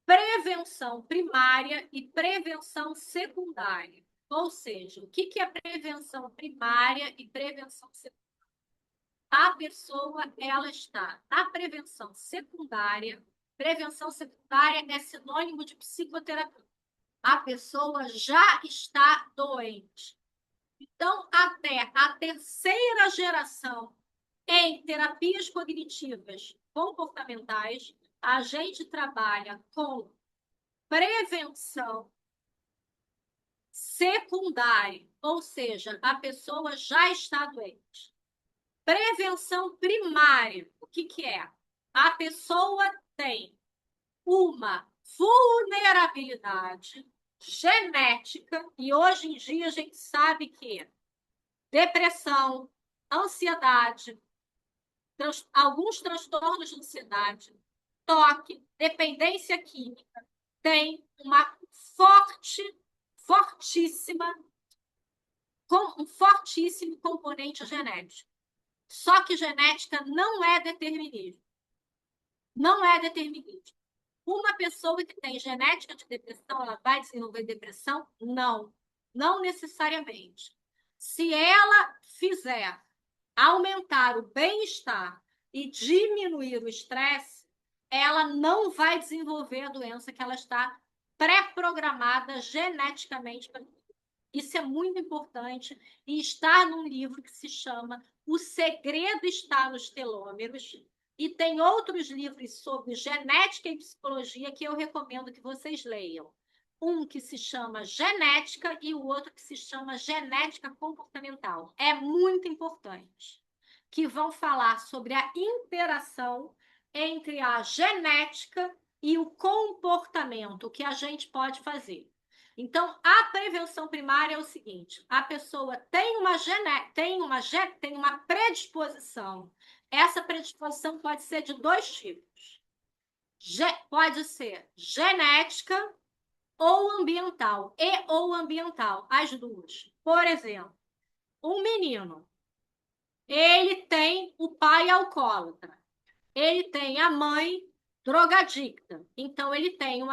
prevenção primária e prevenção secundária. Ou seja, o que é prevenção primária e prevenção secundária? A pessoa, ela está na prevenção secundária. Prevenção secundária é sinônimo de psicoterapia. A pessoa já está doente. Então, até a terceira geração em terapias cognitivas comportamentais, a gente trabalha com prevenção secundária, ou seja, a pessoa já está doente. Prevenção primária, o que é? A pessoa tem uma vulnerabilidade genética, e hoje em dia a gente sabe que depressão, ansiedade, alguns transtornos de ansiedade, toque, dependência química, tem uma um fortíssimo componente genético. Só que genética não é determinismo. Não é determinismo. Uma pessoa que tem genética de depressão, ela vai desenvolver depressão? Não, não necessariamente. Se ela fizer aumentar o bem-estar e diminuir o estresse, ela não vai desenvolver a doença que ela está pré-programada geneticamente para. Isso é muito importante e está num livro que se chama O Segredo Está nos Telômeros. E tem outros livros sobre genética e psicologia que eu recomendo que vocês leiam. Um que se chama Genética e o outro que se chama Genética Comportamental. É muito importante. Que vão falar sobre a interação entre a genética e o comportamento, o que a gente pode fazer. Então, a prevenção primária é o seguinte: a pessoa tem uma predisposição. Essa predisposição pode ser de dois tipos. Pode ser genética ou ambiental, as duas. Por exemplo, um menino, ele tem o pai alcoólatra, ele tem a mãe drogadicta, então ele tem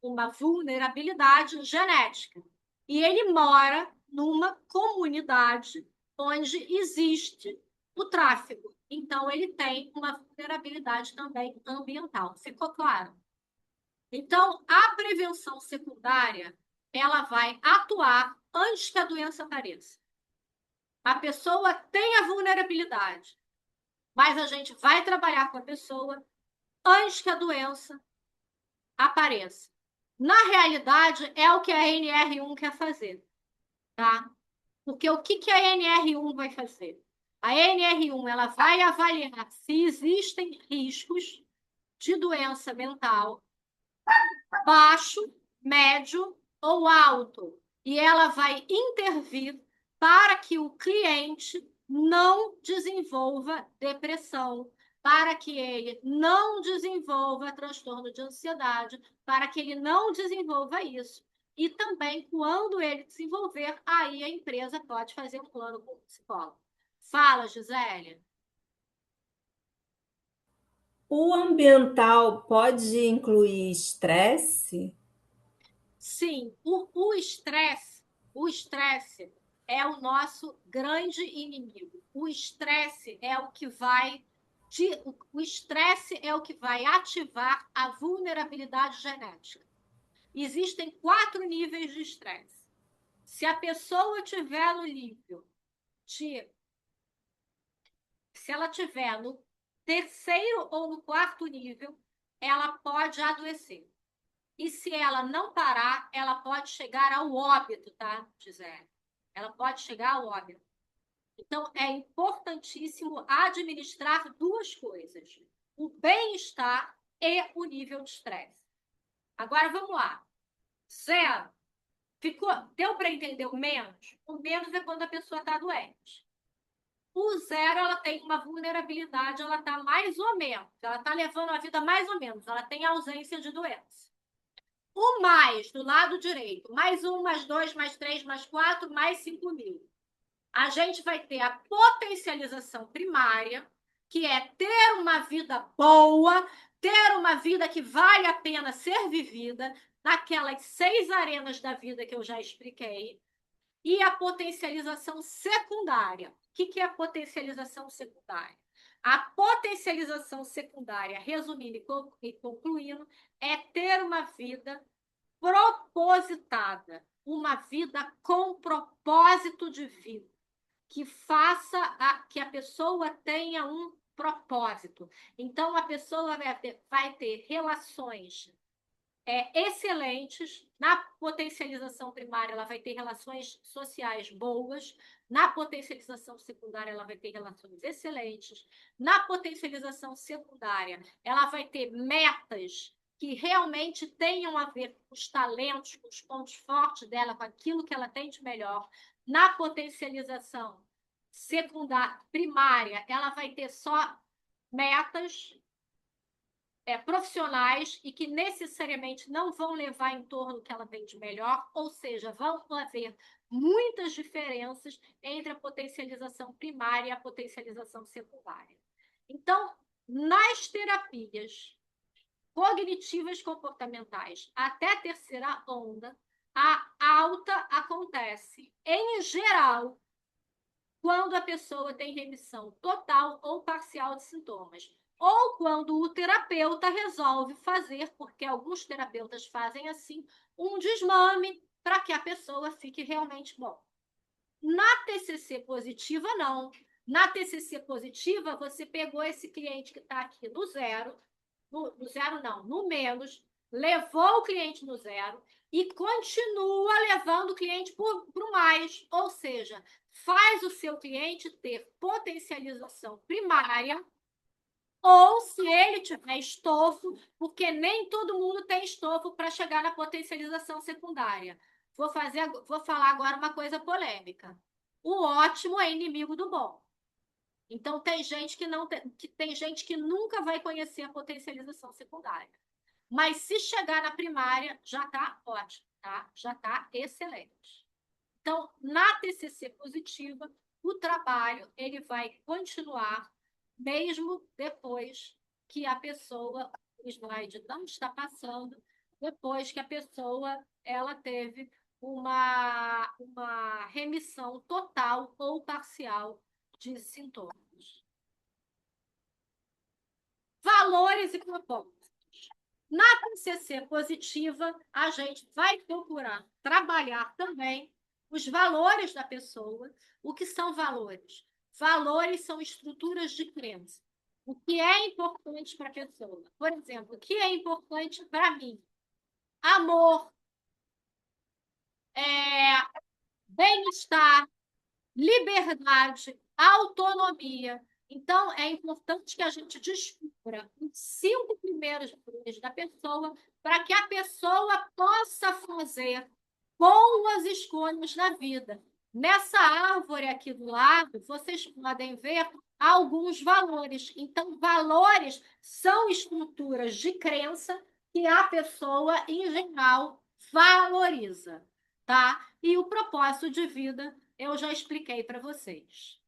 uma vulnerabilidade genética. E ele mora numa comunidade onde existe o tráfego. Então, ele tem uma vulnerabilidade também ambiental. Ficou claro? Então, a prevenção secundária, ela vai atuar antes que a doença apareça. A pessoa tem a vulnerabilidade, mas a gente vai trabalhar com a pessoa antes que a doença apareça. Na realidade, é o que a NR1 quer fazer, tá? Porque o que a NR1 vai fazer? A NR1 ela vai avaliar se existem riscos de doença mental baixo, médio ou alto. E ela vai intervir para que o cliente não desenvolva depressão, para que ele não desenvolva transtorno de ansiedade, para que ele não desenvolva isso. E também, quando ele desenvolver, aí a empresa pode fazer um plano com o psicólogo. Fala, Gisele.
O ambiental pode incluir estresse?
Sim, o estresse é o nosso grande inimigo. O estresse é o que vai ativar a vulnerabilidade genética. Existem 4 níveis de estresse. Se a pessoa tiver no nível de se ela tiver no terceiro ou no quarto nível, ela pode adoecer. E se ela não parar, ela pode chegar ao óbito, tá, Gisele? Ela pode chegar ao óbito. Então, é importantíssimo administrar 2 coisas: o bem-estar e o nível de estresse. Agora, vamos lá. 0. Deu para entender o menos? O menos é quando a pessoa está doente. O 0, ela tem uma vulnerabilidade, ela está mais ou menos. Ela está levando a vida mais ou menos. Ela tem ausência de doença. O mais, do lado direito, mais 1, mais 2, mais 3, mais 4, mais 5.000. A gente vai ter a potencialização primária, que é ter uma vida boa, ter uma vida que vale a pena ser vivida, naquelas 6 arenas da vida que eu já expliquei. E a potencialização secundária. O que é a potencialização secundária? A potencialização secundária, resumindo e concluindo, é ter uma vida propositada, uma vida com propósito de vida, que faça que a pessoa tenha um propósito. Então, a pessoa vai ter relações excelentes. Na potencialização primária, ela vai ter relações sociais boas. Na potencialização secundária, ela vai ter relações excelentes. Na potencialização secundária, ela vai ter metas que realmente tenham a ver com os talentos, com os pontos fortes dela, com aquilo que ela tem de melhor. Na potencialização secundária, primária, ela vai ter só metas profissionais e que necessariamente não vão levar em torno do que ela tem de melhor, ou seja, vão haver muitas diferenças entre a potencialização primária e a potencialização secundária. Então, nas terapias cognitivas comportamentais até a terceira onda, a alta acontece, em geral, quando a pessoa tem remissão total ou parcial de sintomas, ou quando o terapeuta resolve fazer, porque alguns terapeutas fazem assim, um desmame para que a pessoa fique realmente bom. Na TCC positiva, não. Na TCC positiva, você pegou esse cliente que está aqui no 0, no 0 não, no menos, levou o cliente no 0 e continua levando o cliente para o mais, ou seja, faz o seu cliente ter potencialização primária, ou se ele tiver estofo, porque nem todo mundo tem estofo para chegar na potencialização secundária. Vou falar agora uma coisa polêmica. O ótimo é inimigo do bom. Então tem gente tem gente que nunca vai conhecer a potencialização secundária. Mas se chegar na primária, já está ótimo, tá? Já está excelente. Então, na TCC positiva, o trabalho ele vai continuar mesmo depois que a pessoa, o slide não está passando, depois que a pessoa ela teve uma remissão total ou parcial de sintomas. Valores e propósitos. Na TCC positiva, a gente vai procurar trabalhar também os valores da pessoa. O que são valores? Valores são estruturas de crença. O que é importante para a pessoa? Por exemplo, o que é importante para mim? Amor, bem-estar, liberdade, autonomia. Então, é importante que a gente descubra os 5 primeiros valores da pessoa para que a pessoa possa fazer boas escolhas na vida. Nessa árvore aqui do lado, vocês podem ver alguns valores. Então, valores são estruturas de crença que a pessoa, em geral, valoriza, tá? E o propósito de vida eu já expliquei para vocês.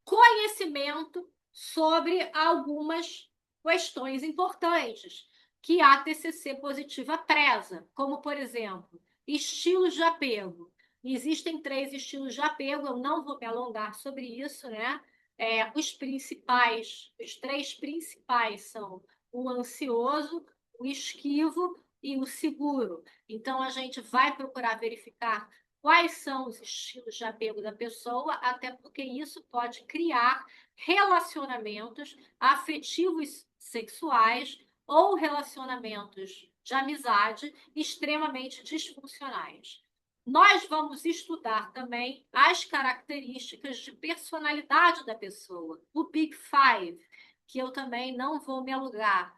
Conhecimento sobre algumas questões importantes que a TCC positiva preza, como, por exemplo, estilos de apego. Existem 3 estilos de apego, eu não vou me alongar sobre isso, né? Os 3 principais são o ansioso, o esquivo e o seguro. Então, a gente vai procurar verificar quais são os estilos de apego da pessoa, até porque isso pode criar relacionamentos afetivos sexuais ou relacionamentos de amizade extremamente disfuncionais. Nós vamos estudar também as características de personalidade da pessoa, o Big Five, que eu também não vou me alongar.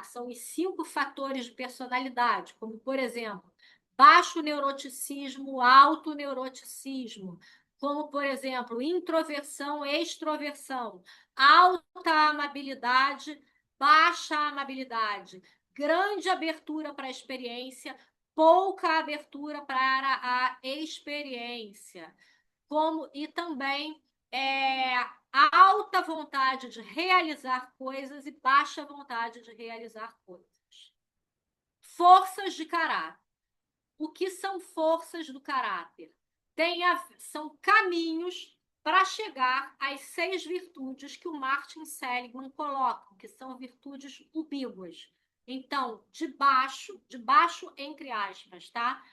São os 5 fatores de personalidade, como, por exemplo, baixo neuroticismo, alto neuroticismo, como, por exemplo, introversão, extroversão, alta amabilidade, baixa amabilidade, grande abertura para a experiência, pouca abertura para a experiência, e também alta vontade de realizar coisas e baixa vontade de realizar coisas. Forças de caráter. O que são forças do caráter? São caminhos para chegar às 6 virtudes que o Martin Seligman coloca, que são virtudes ubíguas. Então, de baixo entre aspas, tá?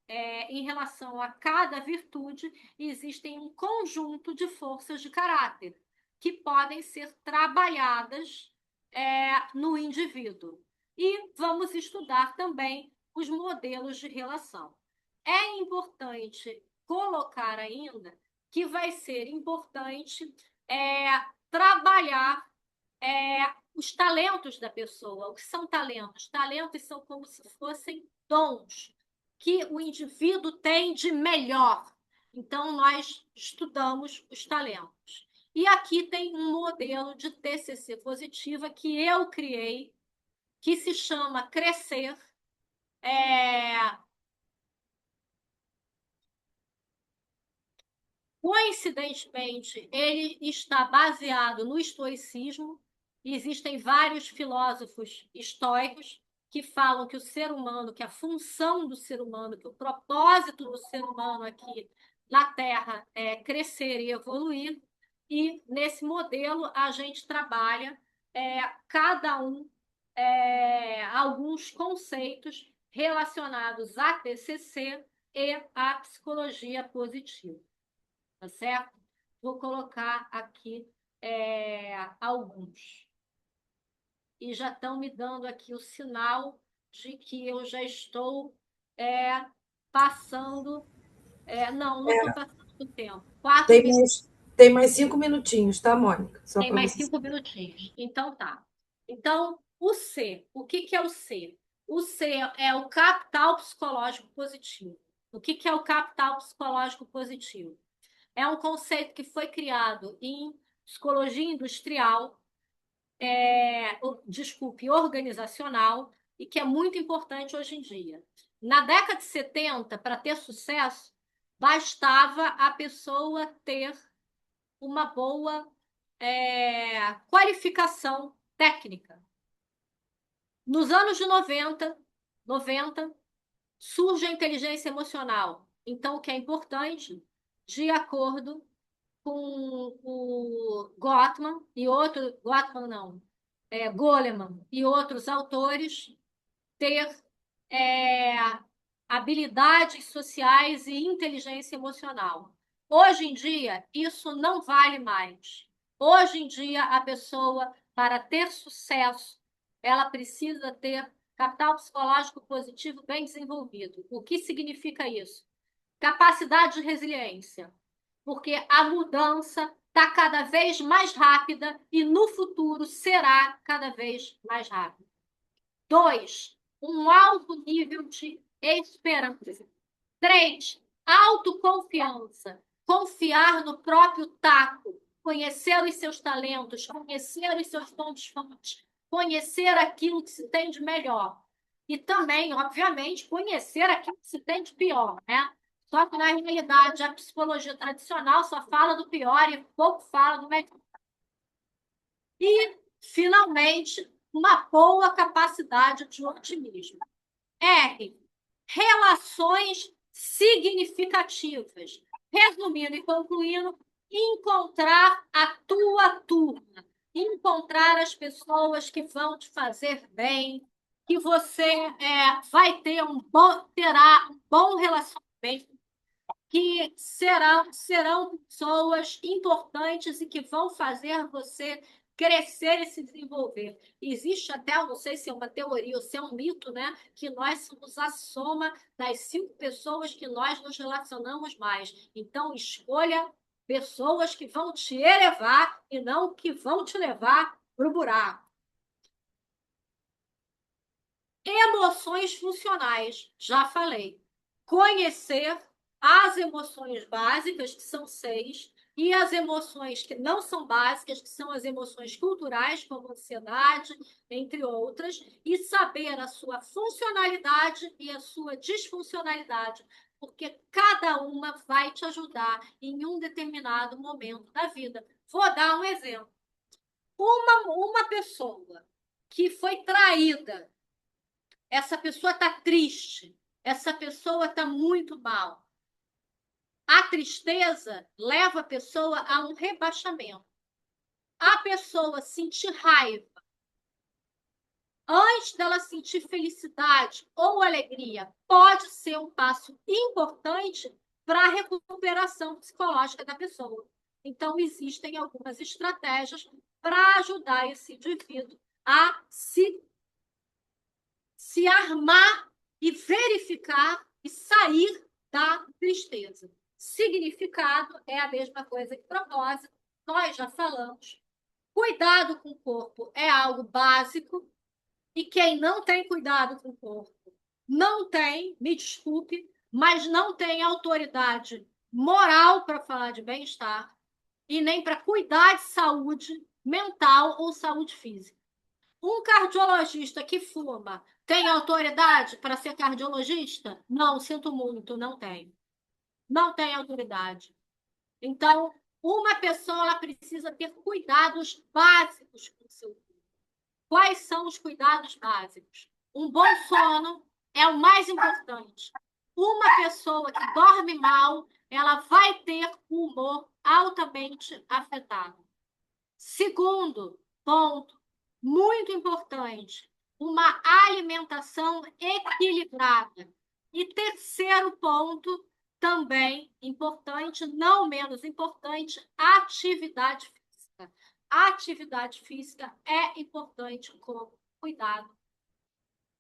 Em relação a cada virtude, existem um conjunto de forças de caráter que podem ser trabalhadas no indivíduo. E vamos estudar também os modelos de relação. É importante colocar ainda que vai ser importante trabalhar os talentos da pessoa. O que são talentos? Talentos são como se fossem dons que o indivíduo tem de melhor. Então, nós estudamos os talentos. E aqui tem um modelo de TCC positiva que eu criei, que se chama Crescer. Coincidentemente, ele está baseado no estoicismo. Existem vários filósofos estoicos que falam que o ser humano, que a função do ser humano, que o propósito do ser humano aqui na Terra é crescer e evoluir. E nesse modelo a gente trabalha cada um alguns conceitos relacionados à TCC e à psicologia positiva. Tá certo? Vou colocar aqui alguns. E já estão me dando aqui o sinal de que eu já estou passando. Não estou passando do tempo. 4 minutos.
Tem mais 5 minutinhos, tá, Mônica? Só
Tem
para
mais
você.
5 minutinhos. Então, tá. Então, o C. O que é o C? O C é o capital psicológico positivo. O que é o capital psicológico positivo? É um conceito que foi criado em psicologia industrial, organizacional, e que é muito importante hoje em dia. Na década de 70, para ter sucesso, bastava a pessoa ter uma boa qualificação técnica. Nos anos de 90, surge a inteligência emocional. Então, o que é importante, de acordo com o Gottman e outro, Gottman não, Goleman e outros autores, ter é, habilidades sociais e inteligência emocional. Hoje em dia, isso não vale mais. Hoje em dia, a pessoa, para ter sucesso, ela precisa ter capital psicológico positivo bem desenvolvido. O que significa isso? Capacidade de resiliência, porque a mudança está cada vez mais rápida e no futuro será cada vez mais rápida. 2, um alto nível de esperança. 3, autoconfiança. Confiar no próprio taco, conhecer os seus talentos, conhecer os seus pontos fortes, conhecer aquilo que se tem de melhor. E também, obviamente, conhecer aquilo que se tem de pior, né? Só que, na realidade, a psicologia tradicional só fala do pior e pouco fala do melhor. E, finalmente, uma boa capacidade de otimismo. R, relações significativas. Resumindo e concluindo, encontrar a tua turma, encontrar as pessoas que vão te fazer bem, que você vai ter terá um bom relacionamento, que serão pessoas importantes e que vão fazer você crescer e se desenvolver. Existe até, eu não sei se é uma teoria ou se é um mito, né? Que nós somos a soma das 5 pessoas que nós nos relacionamos mais. Então, escolha pessoas que vão te elevar e não que vão te levar para o buraco. Emoções funcionais, já falei. Conhecer as emoções básicas, que são 6, e as emoções que não são básicas, que são as emoções culturais, como ansiedade, entre outras, e saber a sua funcionalidade e a sua disfuncionalidade, porque cada uma vai te ajudar em um determinado momento da vida. Vou dar um exemplo. Uma pessoa que foi traída, essa pessoa está triste, essa pessoa está muito mal. A tristeza leva a pessoa a um rebaixamento. A pessoa sentir raiva, antes dela sentir felicidade ou alegria, pode ser um passo importante para a recuperação psicológica da pessoa. Então, existem algumas estratégias para ajudar esse indivíduo a se armar e verificar e sair da tristeza. Significado é a mesma coisa que propósito, nós já falamos. Cuidado com o corpo é algo básico e quem não tem cuidado com o corpo não tem, me desculpe, mas não tem autoridade moral para falar de bem-estar e nem para cuidar de saúde mental ou saúde física. Um cardiologista que fuma tem autoridade para ser cardiologista? Não, sinto muito, não tem. Não tem autoridade. Então, uma pessoa ela precisa ter cuidados básicos com o seu corpo. Quais são os cuidados básicos? Um bom sono é o mais importante. Uma pessoa que dorme mal, ela vai ter o humor altamente afetado. Segundo ponto, muito importante, uma alimentação equilibrada. E terceiro ponto, também importante, não menos importante, atividade física. A atividade física é importante como cuidado.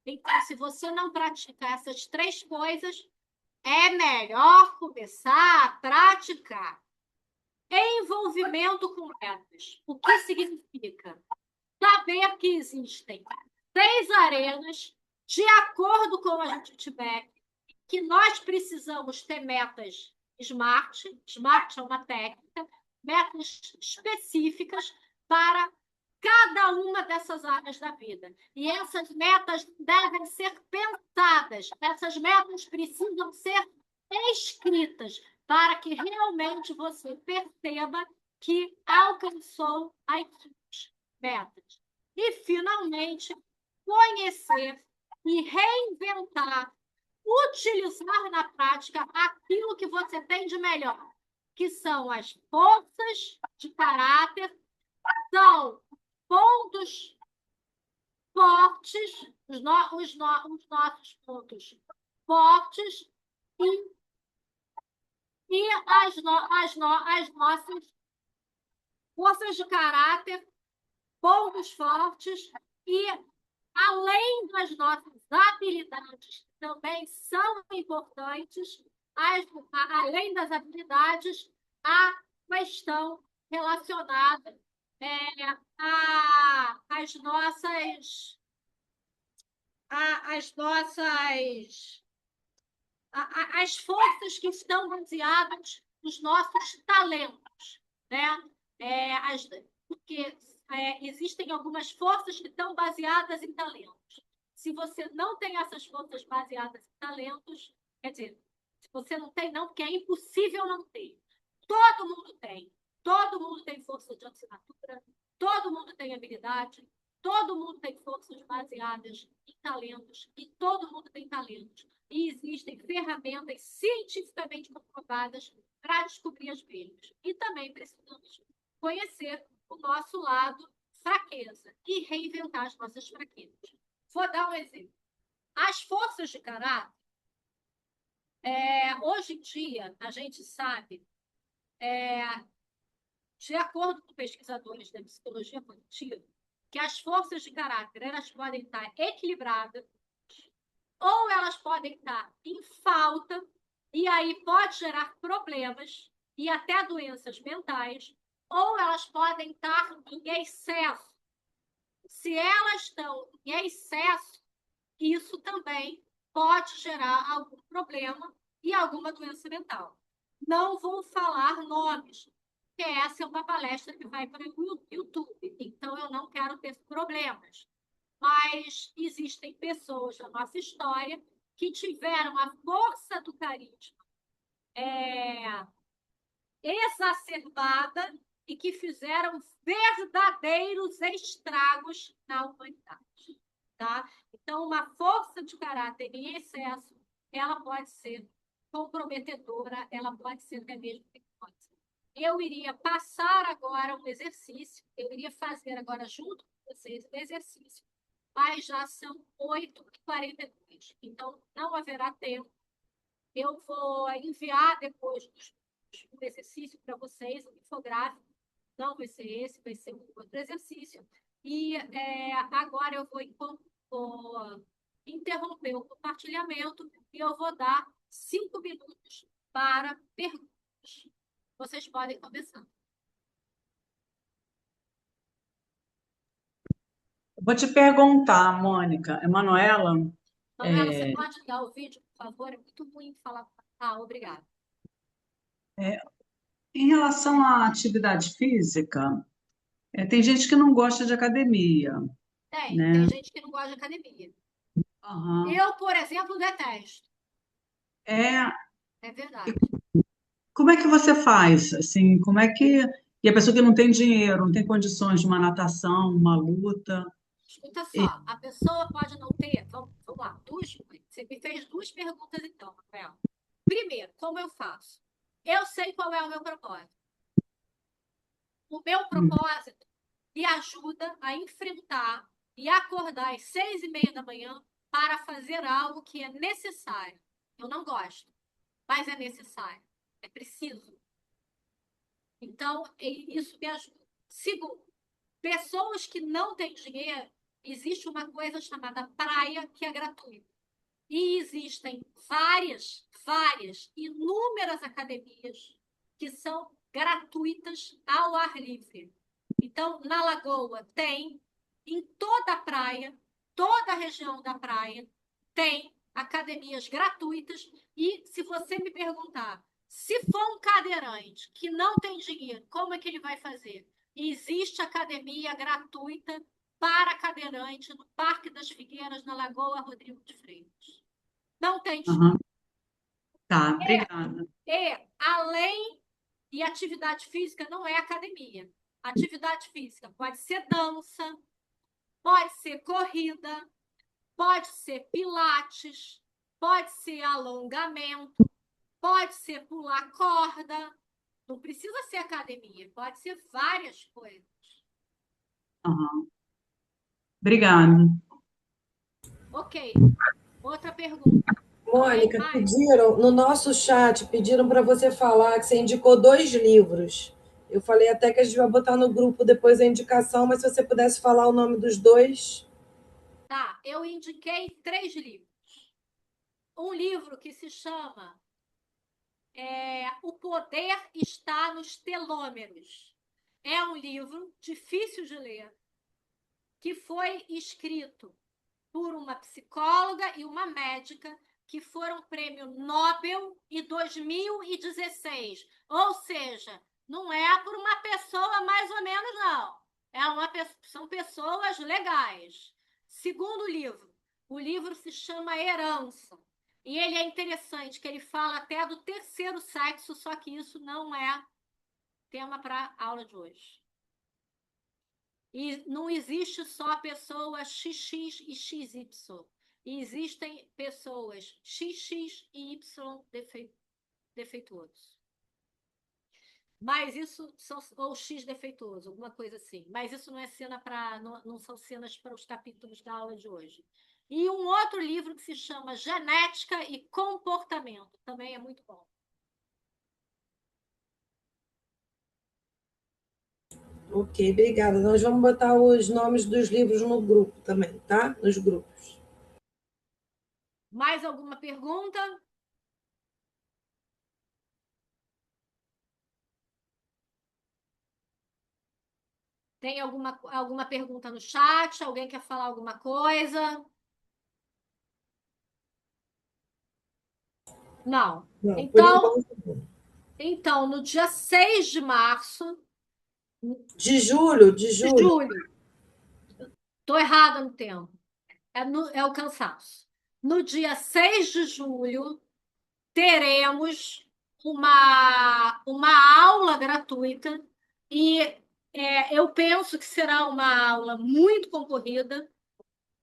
Então, se você não pratica essas 3 coisas, é melhor começar a praticar. Envolvimento com metas. O que significa? Saber que existem 3 arenas, de acordo com a gente que nós precisamos ter metas SMART. SMART é uma técnica, metas específicas para cada uma dessas áreas da vida. E essas metas devem ser pensadas, essas metas precisam ser escritas para que realmente você perceba que alcançou as suas metas. E, finalmente, conhecer e reinventar utilizar na prática aquilo que você tem de melhor, que são as forças de caráter, são pontos fortes, os nossos pontos fortes e as nossas forças de caráter, pontos fortes e, além das nossas habilidades, que também são importantes, além das habilidades, a questão relacionada às nossas as forças que estão baseadas nos nossos talentos, né? Porque existem algumas forças que estão baseadas em talentos. Se você não tem essas forças baseadas em talentos, quer dizer, se você não tem, não, porque é impossível não ter. Todo mundo tem. Todo mundo tem força de assinatura, todo mundo tem habilidade, todo mundo tem forças baseadas em talentos e todo mundo tem talentos. E existem ferramentas cientificamente comprovadas para descobrir as mesmas. E também precisamos conhecer o nosso lado fraqueza e reinventar as nossas fraquezas. Vou dar um exemplo. As forças de caráter, hoje em dia, a gente sabe, de acordo com pesquisadores da psicologia positiva, que as forças de caráter elas podem estar equilibradas ou elas podem estar em falta, e aí pode gerar problemas e até doenças mentais, ou elas podem estar em excesso. Se elas estão em excesso, isso também pode gerar algum problema e alguma doença mental. Não vou falar nomes, porque essa é uma palestra que vai para o YouTube, então eu não quero ter problemas. Mas existem pessoas na nossa história que tiveram a força do carisma exacerbada e que fizeram verdadeiros estragos na humanidade. Tá? Então, uma força de caráter em excesso, ela pode ser comprometedora, ela pode ser até mesmo perigosa. Eu iria passar agora um exercício, eu iria fazer agora junto com vocês um exercício, mas já são 8h42, então não haverá tempo. Eu vou enviar depois o exercício para vocês, o infográfico. Não vai ser esse, vai ser um outro exercício. E agora eu vou interromper o compartilhamento e eu vou dar 5 minutos para perguntas. Vocês podem começar.
Vou te perguntar, Mônica, Emanuela,
Manuela, você pode dar o vídeo, por favor? É muito ruim falar. Ah, obrigada.
em relação à atividade física, tem gente que não gosta de academia,
Tem
né?
gente que não gosta de academia.
Aham.
Eu, por exemplo, detesto.
É,
É verdade.
como é que você faz? Assim, como é que. E a pessoa que não tem dinheiro, não tem condições de uma natação, uma luta.
Escuta
E,
só, a pessoa pode não ter. Vamos lá, você me fez 2 perguntas, então, Rafael. Primeiro, como eu faço? Eu sei qual é o meu propósito. O meu propósito me ajuda a enfrentar e acordar às 6h30 da manhã para fazer algo que é necessário. Eu não gosto, mas é necessário. É preciso. Então, isso me ajuda. Segundo, pessoas que não têm dinheiro, existe uma coisa chamada praia que é gratuita. E existem inúmeras academias que são gratuitas ao ar livre. Então, na Lagoa tem, em toda a praia, toda a região da praia, tem academias gratuitas. E se você me perguntar, se for um cadeirante que não tem dinheiro, como é que ele vai fazer? Existe academia gratuita para cadeirante no Parque das Figueiras, na Lagoa Rodrigo de Freitas. Não tem dinheiro.
aham, tá, obrigada.
E atividade física não é academia. Atividade física pode ser dança, pode ser corrida, pode ser pilates, pode ser alongamento, pode ser pular corda, não precisa ser academia, pode ser várias coisas.
Aham. Obrigada.
Ok, outra pergunta.
Mônica,
Mais?
pediram no nosso chat, pediram para você falar que você indicou 2 livros. Eu falei até que a gente vai botar no grupo depois a indicação, mas se você pudesse falar o nome dos dois.
Tá, eu indiquei 3 livros. Um livro que se chama O Poder Está nos Telômeros. É um livro difícil de ler, que foi escrito por uma psicóloga e uma médica que foram prêmio Nobel em 2016. Ou seja, não é por uma pessoa mais ou menos, não. São pessoas legais. Segundo livro, o livro se chama Herança. E ele é interessante, que ele fala até do terceiro sexo, só que isso não é tema para a aula de hoje. E não existe só pessoas XX e XY. Existem pessoas XX e Y defeituosos. Mas isso são, ou X defeituoso, alguma coisa assim. Mas isso não é cena para, não são cenas para os capítulos da aula de hoje. E um outro livro que se chama Genética e Comportamento, também é muito bom.
Ok, obrigada. Nós vamos botar os nomes dos livros no grupo também, tá? Nos grupos.
Mais alguma pergunta? Tem alguma pergunta no chat? Alguém quer falar alguma coisa? Não.
Não,
Então, no dia 6 de março,
de julho,
de julho, estou errada no tempo, é o cansaço. No dia 6 de julho, teremos uma aula gratuita e eu penso que será uma aula muito concorrida,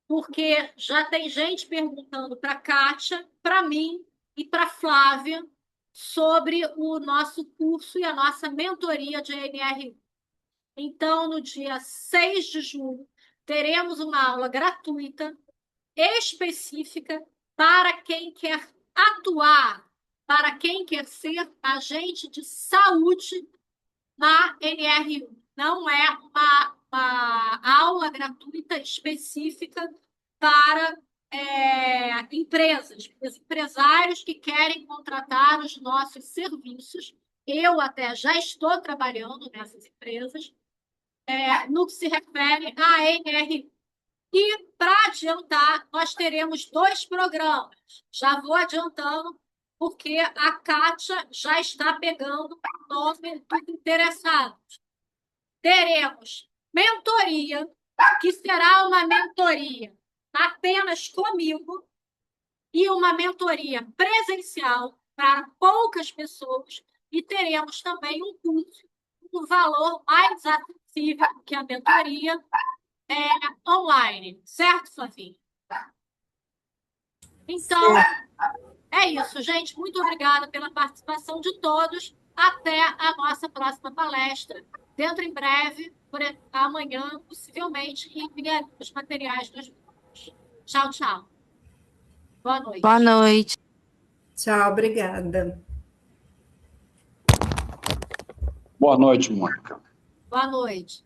porque já tem gente perguntando para a Kátia, para mim e para a Flávia sobre o nosso curso e a nossa mentoria de NRU. Então, no dia 6 de julho, teremos uma aula gratuita, específica, para quem quer atuar, para quem quer ser agente de saúde na NRU. Não é uma aula gratuita específica para empresas, os empresários que querem contratar os nossos serviços. Eu até já estou trabalhando nessas empresas, no que se refere à NRU. E, para adiantar, nós teremos 2 programas. Já vou adiantando, porque a Kátia já está pegando o nome dos interessados. Teremos mentoria, que será uma mentoria apenas comigo, e uma mentoria presencial para poucas pessoas, e teremos também um curso com um valor mais acessível que a mentoria online. Certo, Flavinha? Então, é isso, gente. Muito obrigada pela participação de todos. Até a nossa próxima palestra. Dentro em breve, amanhã, possivelmente, enviaremos os materiais dos grupos. Tchau, tchau. Boa noite.
Boa noite.
Tchau, obrigada.
Boa noite, Mônica.
Boa noite.